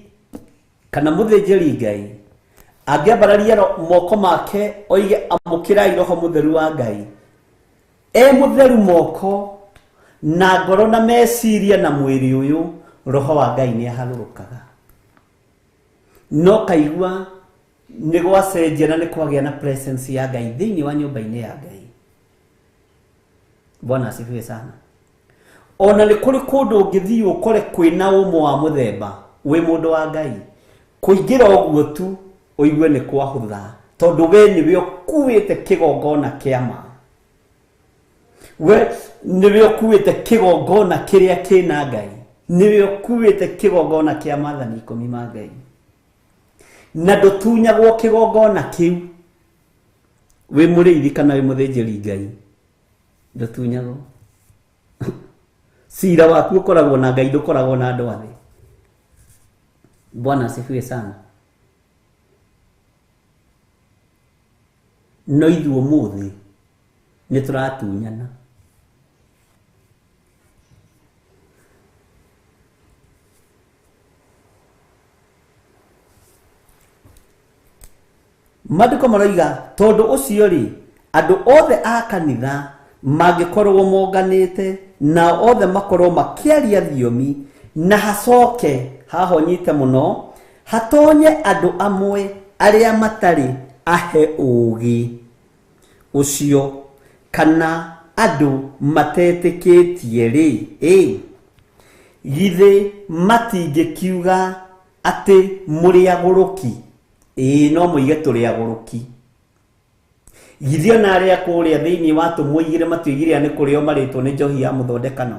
kana mũthĩnjĩri Ngai angĩambararia moko make oige amũkĩrai Roho Mũtheru wa Ngai, mũtheru moko na ngoro na meciria na mwĩrĩ ũyũ, Roho wa Ngai nĩ aharũrũkaga. No kaigua nĩ gwacenjia na nĩ kwagĩa na presence ya Ngai thĩinĩ wa nyũmba-inĩ ya Ngai. Bwana asifiwe sana. Ona nĩ kũrĩ kũndũ ũngĩthiĩ ũkore kwĩna ũmwe wa mũthemba wĩ mũndũ wa Ngai, kũingĩra ũguo tu ũigue nĩ kwahũtha, tondũ we nĩwe ũkuĩte kĩgongona kĩa ma. We nĩwe ũkuĩte kĩgongona kĩrĩa kĩna Ngai, nĩwe ũkuĩte kĩgongona kĩa maathani 10 ma Ngai, na ndũtunyagwo kĩgongona kĩu. Wĩ mũrĩithi kana wĩ mũthĩnjĩri Ngai, ndũtunyagwo. Cira waku ũkoragwo na Ngai, ndũkoragwo na andũ athĩ. Bwana asifiwe sana. No ithuĩ ũmũthĩ nĩ tũratunyana. Maandĩko maroiga tondũ ũcio rĩ, andũ othe a kanitha mangĩkorwo monganĩte na othe makorwo makĩaria thiomi, na hacoke hahonyite mũno hatonye andũ amwe arĩa matarĩ ahe ũũgĩ ũcio, kana andũ matetĩkĩtie rĩ, githĩ matingĩkiuga atĩ mũrĩ agũrũki? No mũige tũrĩ agũrũki. Githĩ ona arĩa kũrĩa thĩinĩ wa tũmũigĩre matuĩgire nĩ kũrĩo marĩtwo nĩ njohi ya mũthondekano.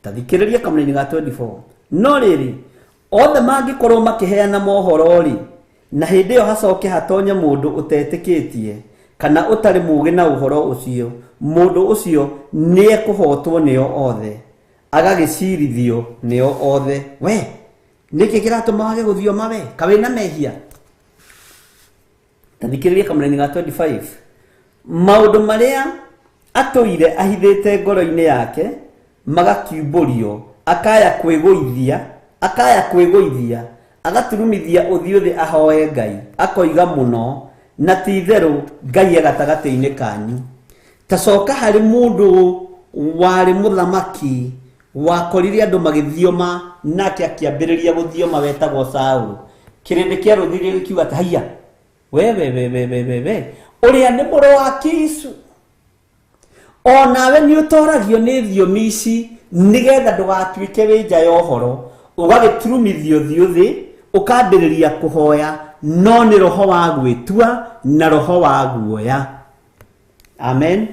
Tathikĩrĩria kamũra-inĩ ga 24. No rĩrĩ, othe mangĩkorwo makĩheana mohoro rĩ, na hĩndĩ ĩyo hacoke hatonye mũndũ ũtetĩkĩtie kana ũtarĩ mũũgĩ na ũhoro ũcio, mũndũ ũcio nĩ ekũhotwo nĩo othe, agagĩcirithio nĩo othe. We nĩkĩ kĩratũma wage gũthioma we? Kawe na mehia. Tathikĩrĩria kamũra-inĩ ga 25. Maũndũ marĩa atũire ahithĩte ngoro-inĩ yake magakiumbũrio, akaya kwĩgũithia, agaturumithia ũthiũ thĩ ahoe Ngai, akoiga mũno, na ti itherũ Ngai gatagatĩ-inĩ kanyu. Tacoka harĩ mũndũ warĩ mũthamaki wakorire andũ magĩthioma, nake akĩambĩrĩria gũthioma, wetagwo Saũlũ. Kĩrĩndĩ kĩa rũthiri gĩkiuga atĩ haiya, we ũrĩa nĩ mũrũ wa Kisu, onawe nĩ ũtoragio nĩ thiomi ici nĩgetha ndũgatuĩke wĩ nja ya ũhoro, ũgagĩturumithio ũthiũ thĩ, ũkambĩrĩria kũhoya, no nĩ roho wa gwĩtua na roho wa guoya. Amen.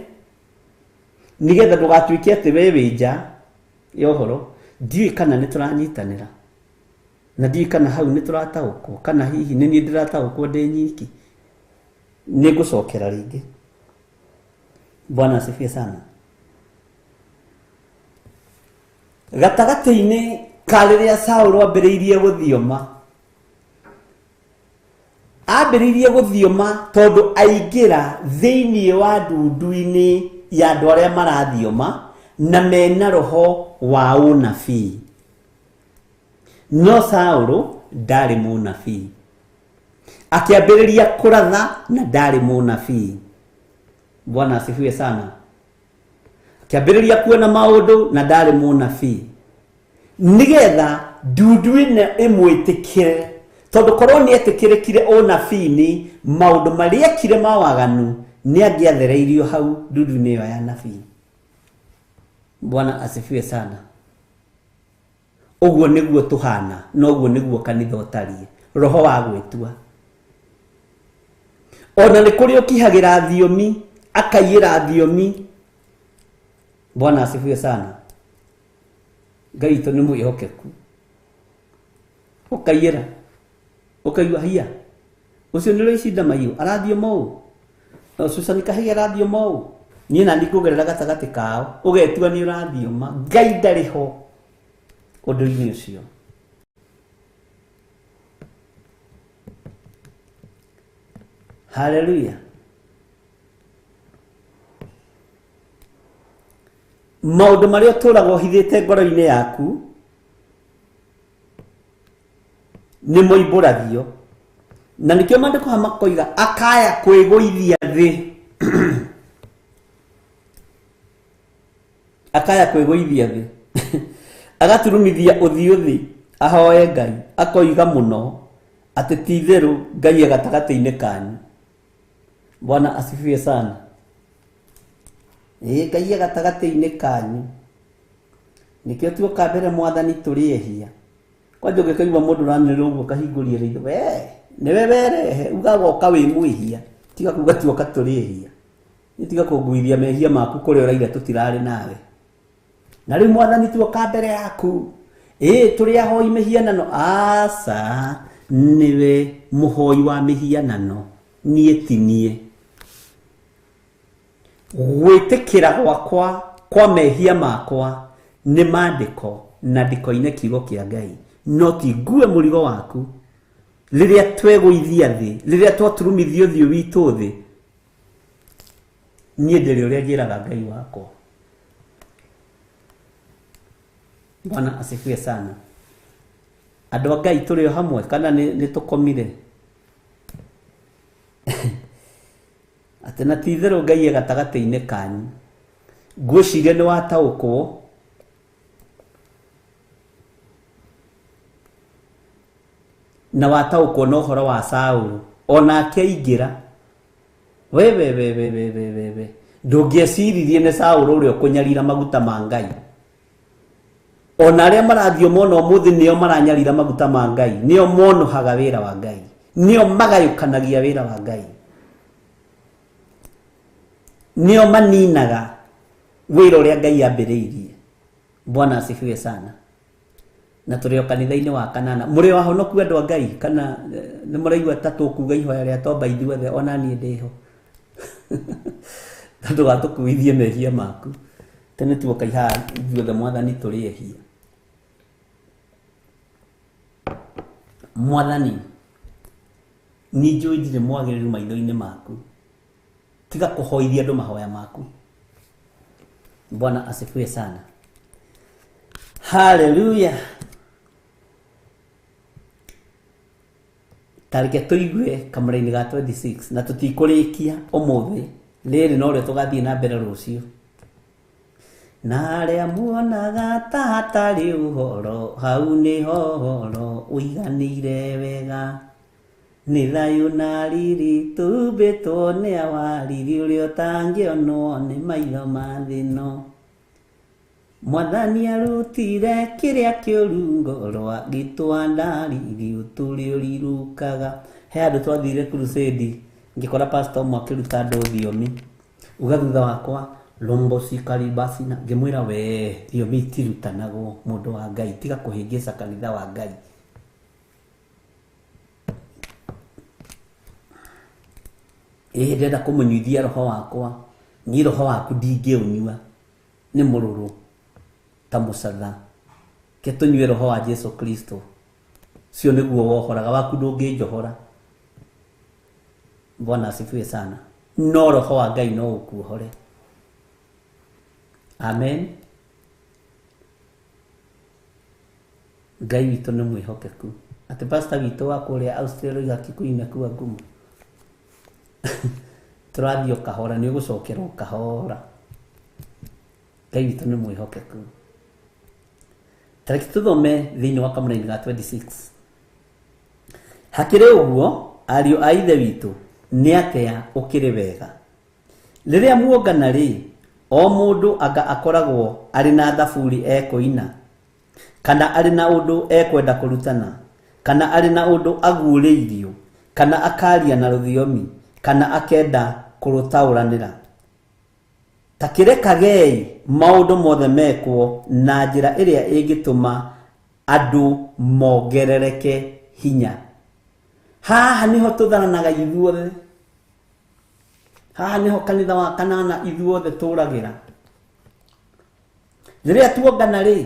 Nĩgetha ndũgatuĩke atĩ we wĩ nja ya ũhoro. Ndiũĩ kana nĩ tũranyitanĩra, na ndiũĩ kana hau nĩ tũrataũkwo, kana hihi nĩ niĩ ndĩrataũkwo ndĩ nyiki. Nĩ ngũcokera rĩngĩ. Bwana asifiwe sana. Gatagatĩ-inĩ ka rĩrĩa Saũlũ ambĩrĩirie gũthioma, tondũ aingĩra thĩinĩ wa ndundu-inĩ ya andũ arĩa marathioma na mena roho wa ũnabii. No Saũlũ ndarĩ mũnabii, akĩambĩrĩria kũratha na ndarĩ mũnabii. Bwana asifiwe sana. kiambiriria kuona maundu na ndari munabii nigetha ndundu ĩno ĩmwĩtĩkĩre tondu korwo nĩ etĩkĩrĩkire ũnabii-inĩ maundu marĩa ekire ma waganu nĩ angĩathereirio hau ndundu-inĩ ĩyo ya nabii. Bwana asifiwe sana. Uguo niguo tuhana noguo niguo kanitha ũtariĩ roho wa gwĩtua. Ona nĩ kũrĩ ũkihagira thiomi akaiyĩra thiomi. Bwana asifiwe sana. Ngai witũ nĩ mwĩhokeku. Ũkaiyĩra ũkaigua hiya ũcio nĩ rĩcinda mahiũ arathioma ũũ na Susan Kahĩge arathioma ũũ niĩ na ndikũgerera gatagatĩ kao ũgetua nĩ ũrathioma. Ngai ndarĩ ho ũndũ-inĩ ũcio. Hallelujah. Maundu marĩa ũtũraga ũhithĩte ngoro-inĩ yaku nĩ moimbũragio na nĩkĩo maandĩko makoiga akaya kwĩgũithia thĩ akaya kwĩgũithia thĩ agaturumithia ũthiũ thĩ ahoe Ngai akoiga mũno atĩ ti itherũ Ngai gatagatĩ-inĩ kanyu. Bwana asifiwe sana. Ngai gatagatĩ-inĩ kanyu nĩkĩo tuoka mbere Mwathani tũrĩehia. Kwanja ũngĩkaigua mũndũ ũranĩrĩra ũguo kahingũrie ritho nĩwe werehe ugagoka wĩ mwĩhia tiga kuga tuoka tũrĩehia tiga kũnguithia mehia maku kũrĩa ũraire tũtirarĩ nawe. Na rĩu Mwathani tuoka mbere yaku tũrĩ ahoi mĩhianano aca niwe mũhoi wa mĩhianano niĩ ti niĩ. Gwĩtĩkĩra gwakwa kwa mehia makwa nĩ maandĩko na ndiko-inĩ kiugo kĩa Ngai no ti ngue mũrigo waku rĩrĩa twegũithia thĩ rĩrĩa twaturumithio ũthiũ witũ thĩ. Niĩ ndĩrĩ ũrĩa njĩraga Ngai wakwa. Bwana asifiwe sana. Andũ a Ngai tũrĩ o hamwe kana nĩ tũkomire atĩ na ti itherũ Ngai gatagatĩ-inĩ kanyu. Ngwĩciria nĩ wataũkwo na wataũkwo na ũhoro wa Saũlũ onake aingĩra we ndũngĩeciririe nĩ Saũlũ ũrĩa ũkũnyarira maguta ma Ngai. Ona arĩa marathioma ona ũmũthĩ nĩo maranyarira maguta ma Ngai nĩo monohaga wĩra wa Ngai nĩo magayũkanagia wĩra wa Ngai nĩo maninaga wĩra ũrĩa Ngai ambĩrĩirie. Bwana asifiwe sana. Na tũrĩ o kanitha-inĩ wa kanana mũrĩ wahonoku andũ a Ngai kana nĩ mũraigua ta tũkuga ihoya rĩa tomba ithuothe ona niĩ ndĩho tondũ gatũkuithie mehia maku tene tuoka ihaha ithuothe Mwathani tũrĩehia. Mwathani nĩ njũĩ ndirĩ mwagĩrĩru maitho-inĩ maku tiga kũhoithia andũ mahoya maku. Bwana asifiwe sana. Hallelujah. Tareke tũigue kamũra-inĩ ga 26 na tũtikũrĩkia ũmũthĩ rĩrĩ no rĩo tũgathiĩ na mbere rũciũ. Na arĩa muonaga ta hatarĩ ũhoro hau nĩho ũhoro ũiganĩire wega nĩ thayũ na riri tumbĩtwo nĩ awariri ũrĩa ũtangĩonwo nĩ maitho ma thĩ ĩno. Mwathani arutire kĩrĩa kĩũru ngorwa gĩtwanda riri ũtũrĩ ũrirukaga. He andũ twathire crusade ngĩkora pastor ũmwe akĩruta andũ thiomi uga thutha wakwa lombo sikaribasi na ngĩmwĩra we thiomi itirutanagwo mũndũ wa Ngai tiga kũhĩngĩca kanitha wa Ngai. Ndenda kũmũnyuithia roho wakwa niĩ roho waku ndingĩũnyua nĩ mũrũrũ ta mũcatha ke tũnyue roho wa Jesu Kristo cio nĩguo wohoraga waku ndũngĩnjohora. Bwana asifiwe sana. No roho wa Ngai no ũkuohore. Amen. Ngai witũ nĩ mwĩhokeku atĩ pastor witũ wa kũrĩa Australia Kikuyu kuwa ngumu tũrathiĩ kahora nĩ ũgũcokerwo kahora. Ngai witũ nĩ mwĩhokeku. Tareke tũthome thĩinĩ wa kamũra-inĩ ga 26. Hakĩrĩ ũguo ariũ a ithe witũ nĩ atĩa ũkĩrĩ wega rĩrĩa muongana rĩ, o mũndũ anga akoragwo arĩ na thaburi ekũina, kana arĩ na ũndũ ekwenda kũrutana, kana arĩ na ũndũ aguũrĩirio, kana akaria na rũthiomi, kana akenda kũrũtaũranĩra. Ta kĩrekagei maũndũ mothe mekwo na njĩra ĩrĩa ĩngĩtũma andũ mongerereke hinya. Haha niho tũtharanaga ithuothe. Haha niho kanitha wa kanana ithuothe tũragĩra. Rĩrĩa tuongana rĩ,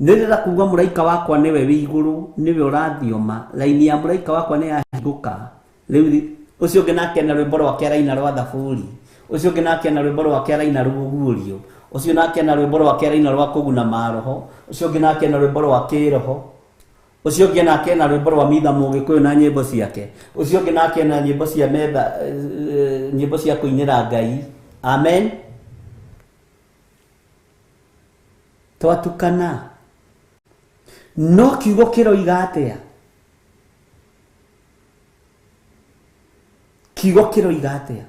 nĩrĩra kuga mũraika wakwa nĩwe wĩ igũrũ, nĩwe ũrathioma, raini ya mũraika wakwa nĩ yahingũka. Rĩu ũcio ũngĩ nake na rwĩmbo rwake araina rwa thaburi, ũcio ũngĩ nake na rwĩmbo rwake araina rũguũrio, ũcio nake na rwĩmbo rwake araina rwa kũguna maroho, ũcio ũngĩ nake na rwĩmbo rwa kĩroho, ũcio ũngĩ nake na rwĩmbo rwa mitha mũgĩkũyũ na nyĩmbo ciake, ũcio ũngĩ nake na nyĩmbo cia metha, nyĩmbo cia kũinĩra Ngai. Amen. Twatukana no kiugo kĩroiga atĩa? Kiugo kĩroiga atĩa?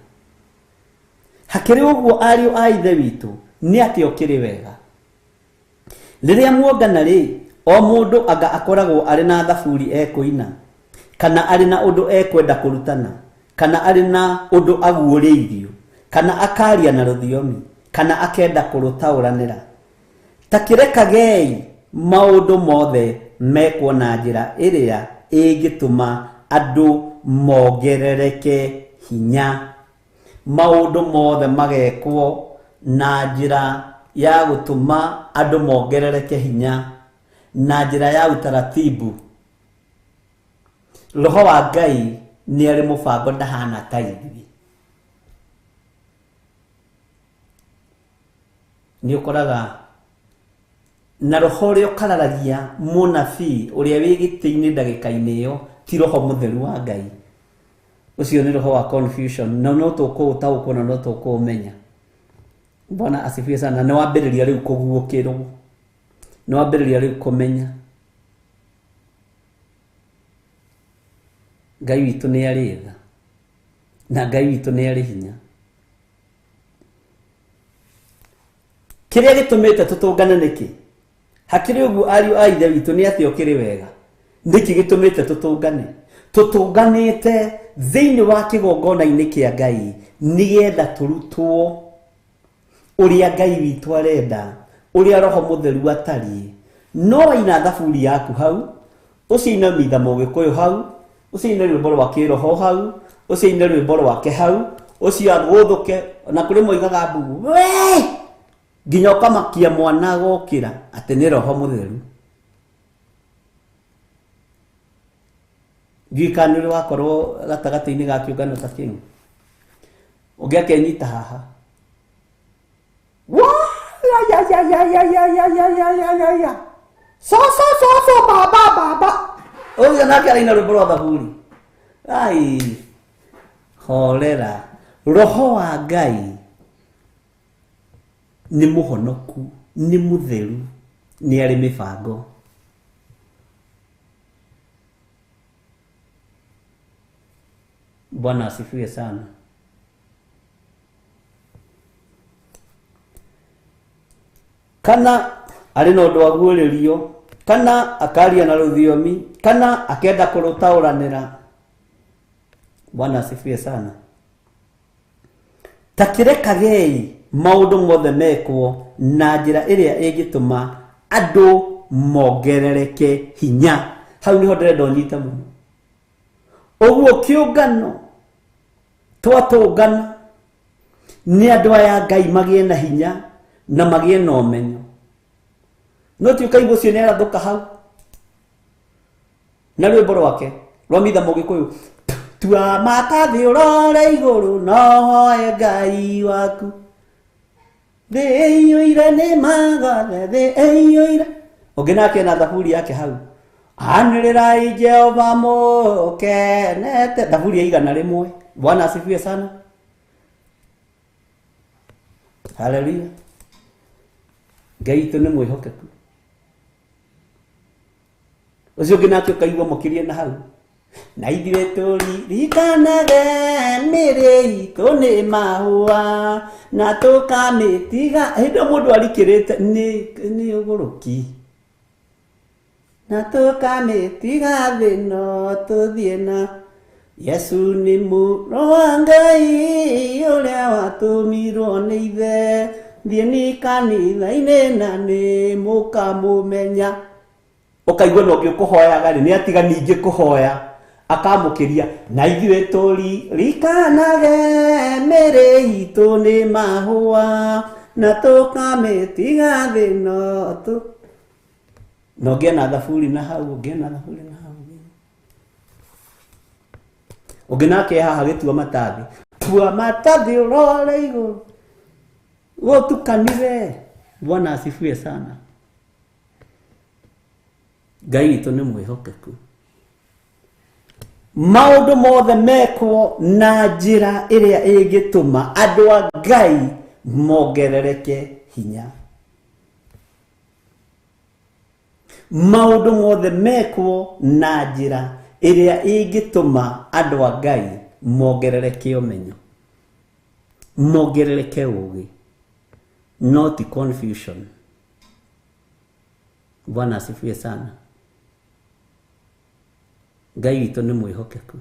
Hakĩrĩ ũguo ariũ a ithe witũ nĩ atĩ ũkĩrĩ wega rĩrĩa muongana rĩ, o mũndũ anga akoragwo arĩ na thaburi ekũina, kana arĩ na ũndũ ekwenda kũrutana, kana arĩ na ũndũ aguũrĩirio, kana akaria na rũthiomi, kana akenda kũrũtaũranĩra. Ta kĩrekagei maũndũ mothe mekwo na njĩra ĩrĩa ĩngĩtũma andũ mongerereke hinya. Maũndũ mothe magekwo na njĩra ya gũtũma andũ mongerereke hinya, na njĩra ya utaratibu. Roho wa Ngai nĩ arĩ mũbango ndahana ta ithuĩ. Nĩ ũkoraga na roho ũrĩa ũkararagia mũnabii ũrĩa wĩ gĩtĩ-inĩ ndagĩka-inĩ ĩyo ti roho mũtheru wa Ngai. Ũcio nĩ roho wa confusion, na no tũkũũtaũkwo na no tũkũũmenya. Bwana asifiwe sana. Nĩ wambĩrĩria rĩu kũguũkĩrwo, nĩ wambĩrĩria rĩu kũmenya. Ngai witũ nĩ arĩ tha, na Ngai witũ nĩ arĩ hinya. Kĩrĩa gĩtũmĩte tũtũngane nĩkĩ? Hakĩrĩ ũguo ariũ a ithe witũ nĩ atĩ ũkĩrĩ wega. Nĩkĩ gĩtũmĩte tũtũngane? Tũtũnganĩte thĩinĩ wa kĩgongona-inĩ kĩa Ngai nĩgetha tũrutwo ũrĩa Ngai witũ arenda, ũrĩa roho mũtheru atariĩ. No waina thaburi yaku hau, ũciine mitha mũgĩkũyũ hau, ũciine rwĩmbo rwa kĩroho hau, ũciine rwĩmbo rwake hau, ũcio agũthũke, na kũrĩ moigaga mbugu we, nginya ũkamakia mwana gũkĩra atĩ nĩ roho mũtheru. Ngĩka nĩ wakorwo gatagatĩ-inĩ ga kĩũngano ta kĩu, ũngĩ akenyita haha so baba ũguo nake araina rwĩmbo rwa thaburi. Ai, horera. Roho wa Ngai nĩ mũhonoku, nĩ mũtheru, nĩ arĩ mĩbango. Bwana asifiwe sana. Kana arĩ na ũndũ aguũrĩrio, kana akaria na rũthiomi, kana akenda kũrũtaũranĩra. Bwana asifiwe sana. Ta kĩrekagei maũndũ mothe mekwo na njĩra ĩrĩa ĩngĩtũma andũ mongerereke hinya. Hau nĩho ndĩrenda ũnyite mũno. Ũguo kĩũngano twatũngana nĩ andũ aya Ngai magĩe na hinya na magĩe na ũmenyo. No ti ũkaigua ũcio nĩ arathũka hau na rwĩmbo rwake rwa mitha mũgĩkũyũ, tua matathi ũrore igũrũ no hoe Ngai waku, thĩ ĩiyũire nĩ magathe, thĩ ĩiyũire. Ũngĩ nake na thaburi yake hau, anĩrĩrai Jehova mũkenete, thaburi ya igana rĩmwe. Bwana asifiwe sana. Haleluya. Ngai witũ nĩ mwĩhokeku. Ũcio ũngĩ nake ũkaigua mũkĩria na hau. Na ithuĩ tũririkanage mĩĩrĩ itũ nĩ mahũa na tũkamĩtiga. Hĩndĩ mũndũ arikĩrĩte nĩ ũgũrũki. Na tũkamĩtiga thĩ ĩno tũthiĩ na Yesu nĩ Mũrũ wa Ngai ũrĩa watũmirwo nĩ Ithe. Thiĩni kanitha-inĩ na nĩ mũkamũmenya. Ũkaigua na ũngĩ ũkũhoyaga nĩ atiga ningĩ kũhoya akamũkĩria. Na ithuĩ tũririkanage mĩĩrĩ itũ nĩ mahũa na tũkamĩtiga thĩ ĩno na ũngĩ na thaburi na hau, ũngĩ na thaburi na hau. Ũngĩ nake haha gĩtua matathi. Tua matathi ũrore igũrũ. Gũtukanire. Bwana asifiwe sana. Ngai witũ nĩ mwĩhokeku. Maũndũ mothe mekwo na njĩra ĩrĩa ĩngĩtũma andũ a Ngai mongerereke hinya. Maũndũ mothe mekwo na njĩra ĩrĩa ĩngĩtũma andũ a Ngai mongerereke ũmenyo, mongerereke ũũgĩ, not confusion. Bwana asifiwe sana. Ngai witũ nĩ mwĩhokeku.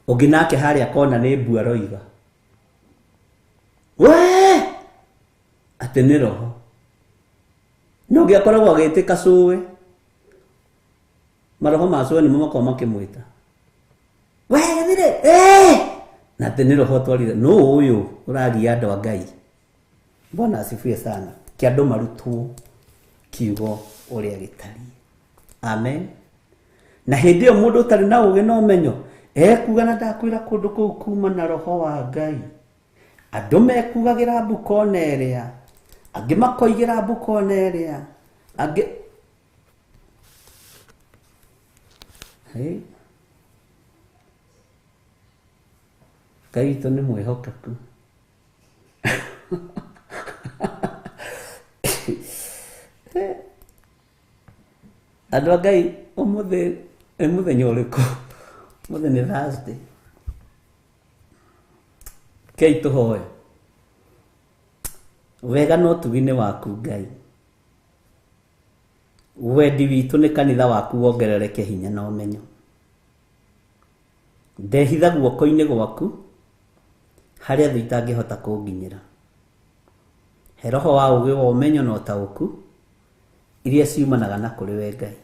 Ũngĩ nake harĩa kona nĩ mbu aroiga. Wee! Atĩ nĩ roho. No ũngĩ akoragwo agĩtĩka cũwe. Maroho ma cũwe nĩmo makoragwo makĩmwĩta. Wee gĩthire! Na atĩ nĩ roho twarire. No ũyũ ũraria andũ a Ngai. Bwana asifiwe sana. Kĩandũ marutwo kiugo ũrĩa gĩtariĩ. Amen. Na hĩndĩ ĩyo mũndũ ũtarĩ na ũũgĩ na ũmenyo ekuga na ndakwĩra kũndũ kũu kuma na roho wa Ngai. Andũ mekugagĩra mbuka ona ĩrĩa, angĩ makoigĩra mbuka ona ĩrĩa, angĩ Ngai witũ nĩ mwĩhokeku. Andũ a Ngai ũmũthĩ mũthenya ũrĩkũ? Mũthenya nĩ Thursday. Kei tũhoe. Wega no tugi-inĩ waku Ngai. Wendi witũ nĩ kanitha waku wongerereke hinya na ũmenyo. Ndehitha guoko-inĩ gwaku harĩa thũ itangĩhota kũnginyĩra. He roho wa ũũgĩ wa ũmenyo na ũtaũku iria ciumanaga na kũrĩ we Ngai.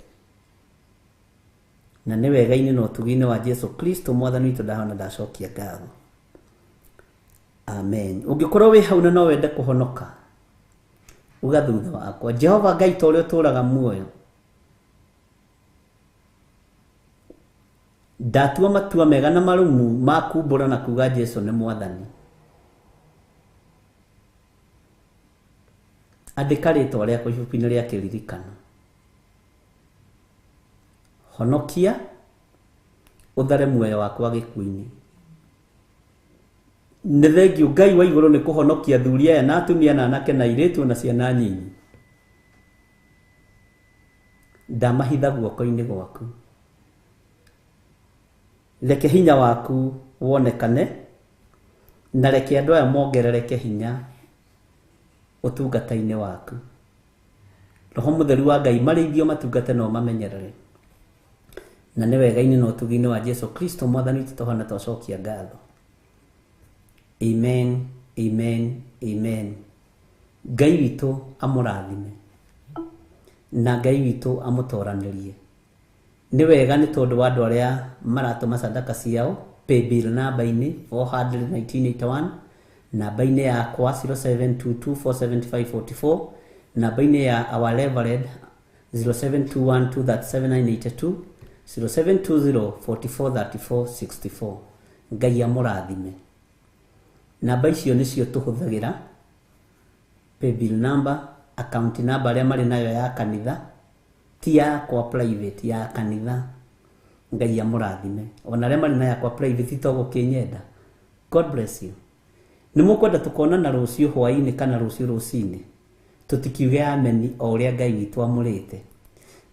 Na nĩ wega-inĩ na ũtugi-inĩ wa Jesu Kristo Mwathani witũ ndahona ndacokia ngatho. Amen. Ũngĩkorwo wĩ hau na no wende kũhonoka, uga thutha wakwa, Jehova Ngai ta ũrĩa ũtũũraga muoyo, ndatua matua mega na marũmu ma kumbũra na kuga Jesu nĩ Mwathani. Andĩka rĩĩtwa rĩakwa ibuku-inĩ rĩa kĩririkano. Honokia ũthare muoyo wakwa gĩkuũ-inĩ. Nĩ thengiũ Ngai wa igũrũ nĩ kũhonokia athuri aya na atumia na anake na airĩtu na ciana nyinyi. Ndamahitha guoko-inĩ gwaku. Reke hinya waku wonekane na reke andũ aya mongerereke hinya ũtungata-inĩ waku. Roho Mũtheru wa Ngai marĩithio matungate no mamenyerere. Na nĩ wega-inĩ na ũtugi-inĩ wa Jesu Kristo Mwathani witũ tũhana twacokia ngatho. Amen, amen, amen. Ngai witũ amũrathime na Ngai witũ amũtoranĩrie. Nĩ wega nĩ tondũ wa andũ arĩa maratũma sadaka ciao paybill namba-inĩ 400-1981, namba-inĩ yakwa 0722475544, namba-inĩ ya our Reverend 0721237982, 0720443464. Ngai amũrathime. Namba icio nĩcio tũhũthagĩra paybill number, account number arĩa marĩ nayo ya kanitha, ti yakwa private, ya kanitha. Ngai amũrathime. Ona arĩa marĩ na yakwa private togũkĩnyenda. God bless you. Nĩ mũkwenda tũkonana rũciũ hwaĩ-inĩ kana rũciũ rũcinĩ. tutikiuge ameni o uria Ngai witũ amũrĩte,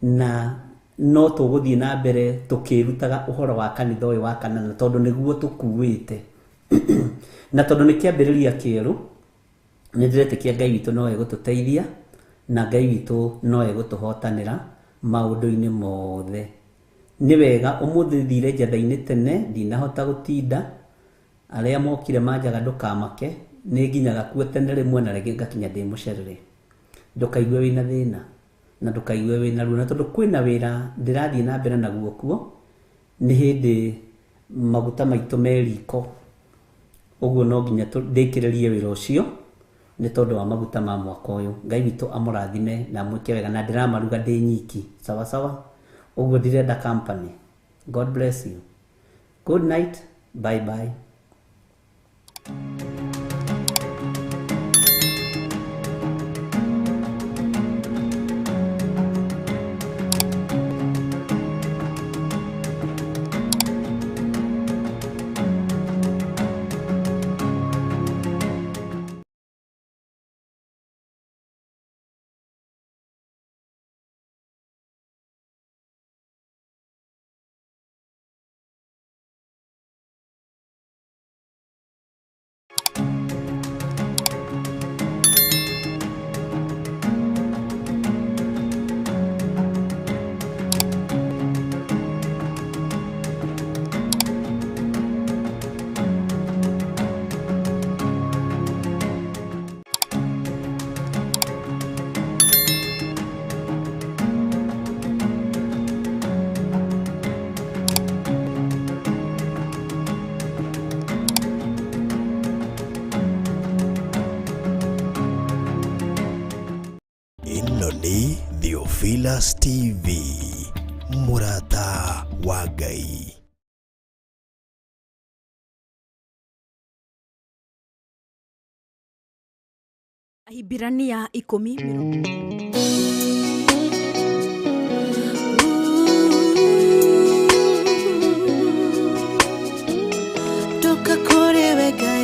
na no tũgũthiĩ na mbere tukĩrutaga ũhoro wa kanitha ũyũ wa kanana tondũ nĩguo tũkuĩte na tondũ nĩ kĩambĩrĩria kĩerũ, nĩ ndĩretĩkia Ngai witũ no egũtũteithia na Ngai witũ no egũtũhotanĩra maũndũ-inĩ mothe. Nĩ wega ũmũthĩ thire njatha-inĩ tene, ndinahota gũtinda, arĩa mokire manjaga ndũkamake, nĩ nginyaga kuo tene rĩmwe na rĩngĩ ngakinya ndĩ mũcerere. Ndũkaigue wĩna thĩna na ndũkaigue wĩna ruo, na tondũ kwĩna wĩra ndĩrathiĩ na mbere naguo kuo, nĩ hĩndĩ maguta maitũ me riko, ũguo no nginya ndĩkĩrĩrie wĩra ũcio nĩ tondũ wa maguta ma mwaka ũyũ. Ngai witũ amũrathime na amwĩke wega, na ndĩramaruga ndĩ nyiki, sawa sawa. Ũguo ndirenda company. God bless you. Good night. Bye bye. Nĩ Theophilus TV, mũrata wa Ngai. Ahibirania 10. Toka korewe Ngai.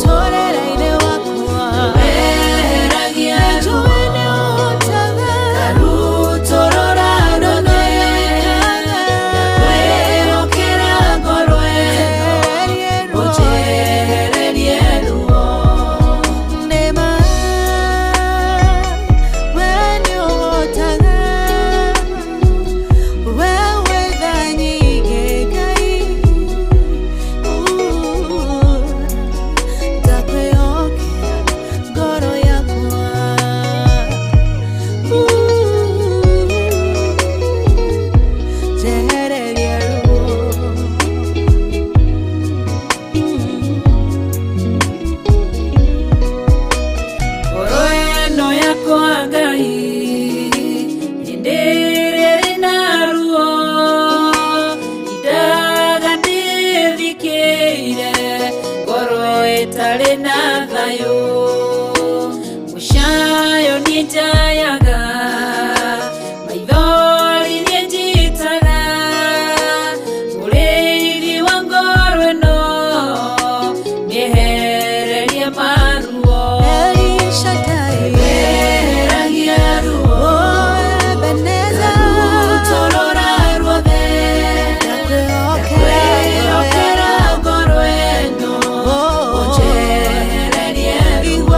Torera ine wakwa gĩtarĩ na thayũ mũcayo nĩnjayaga maithori nĩnjitaga mũrĩithi wa ngoro ĩno nĩehererie maruo weheragia ruo rũtũrũra ruothe ndakwĩhokera ngoro ĩno ũnjehererie ruo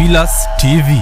Theophilus TV.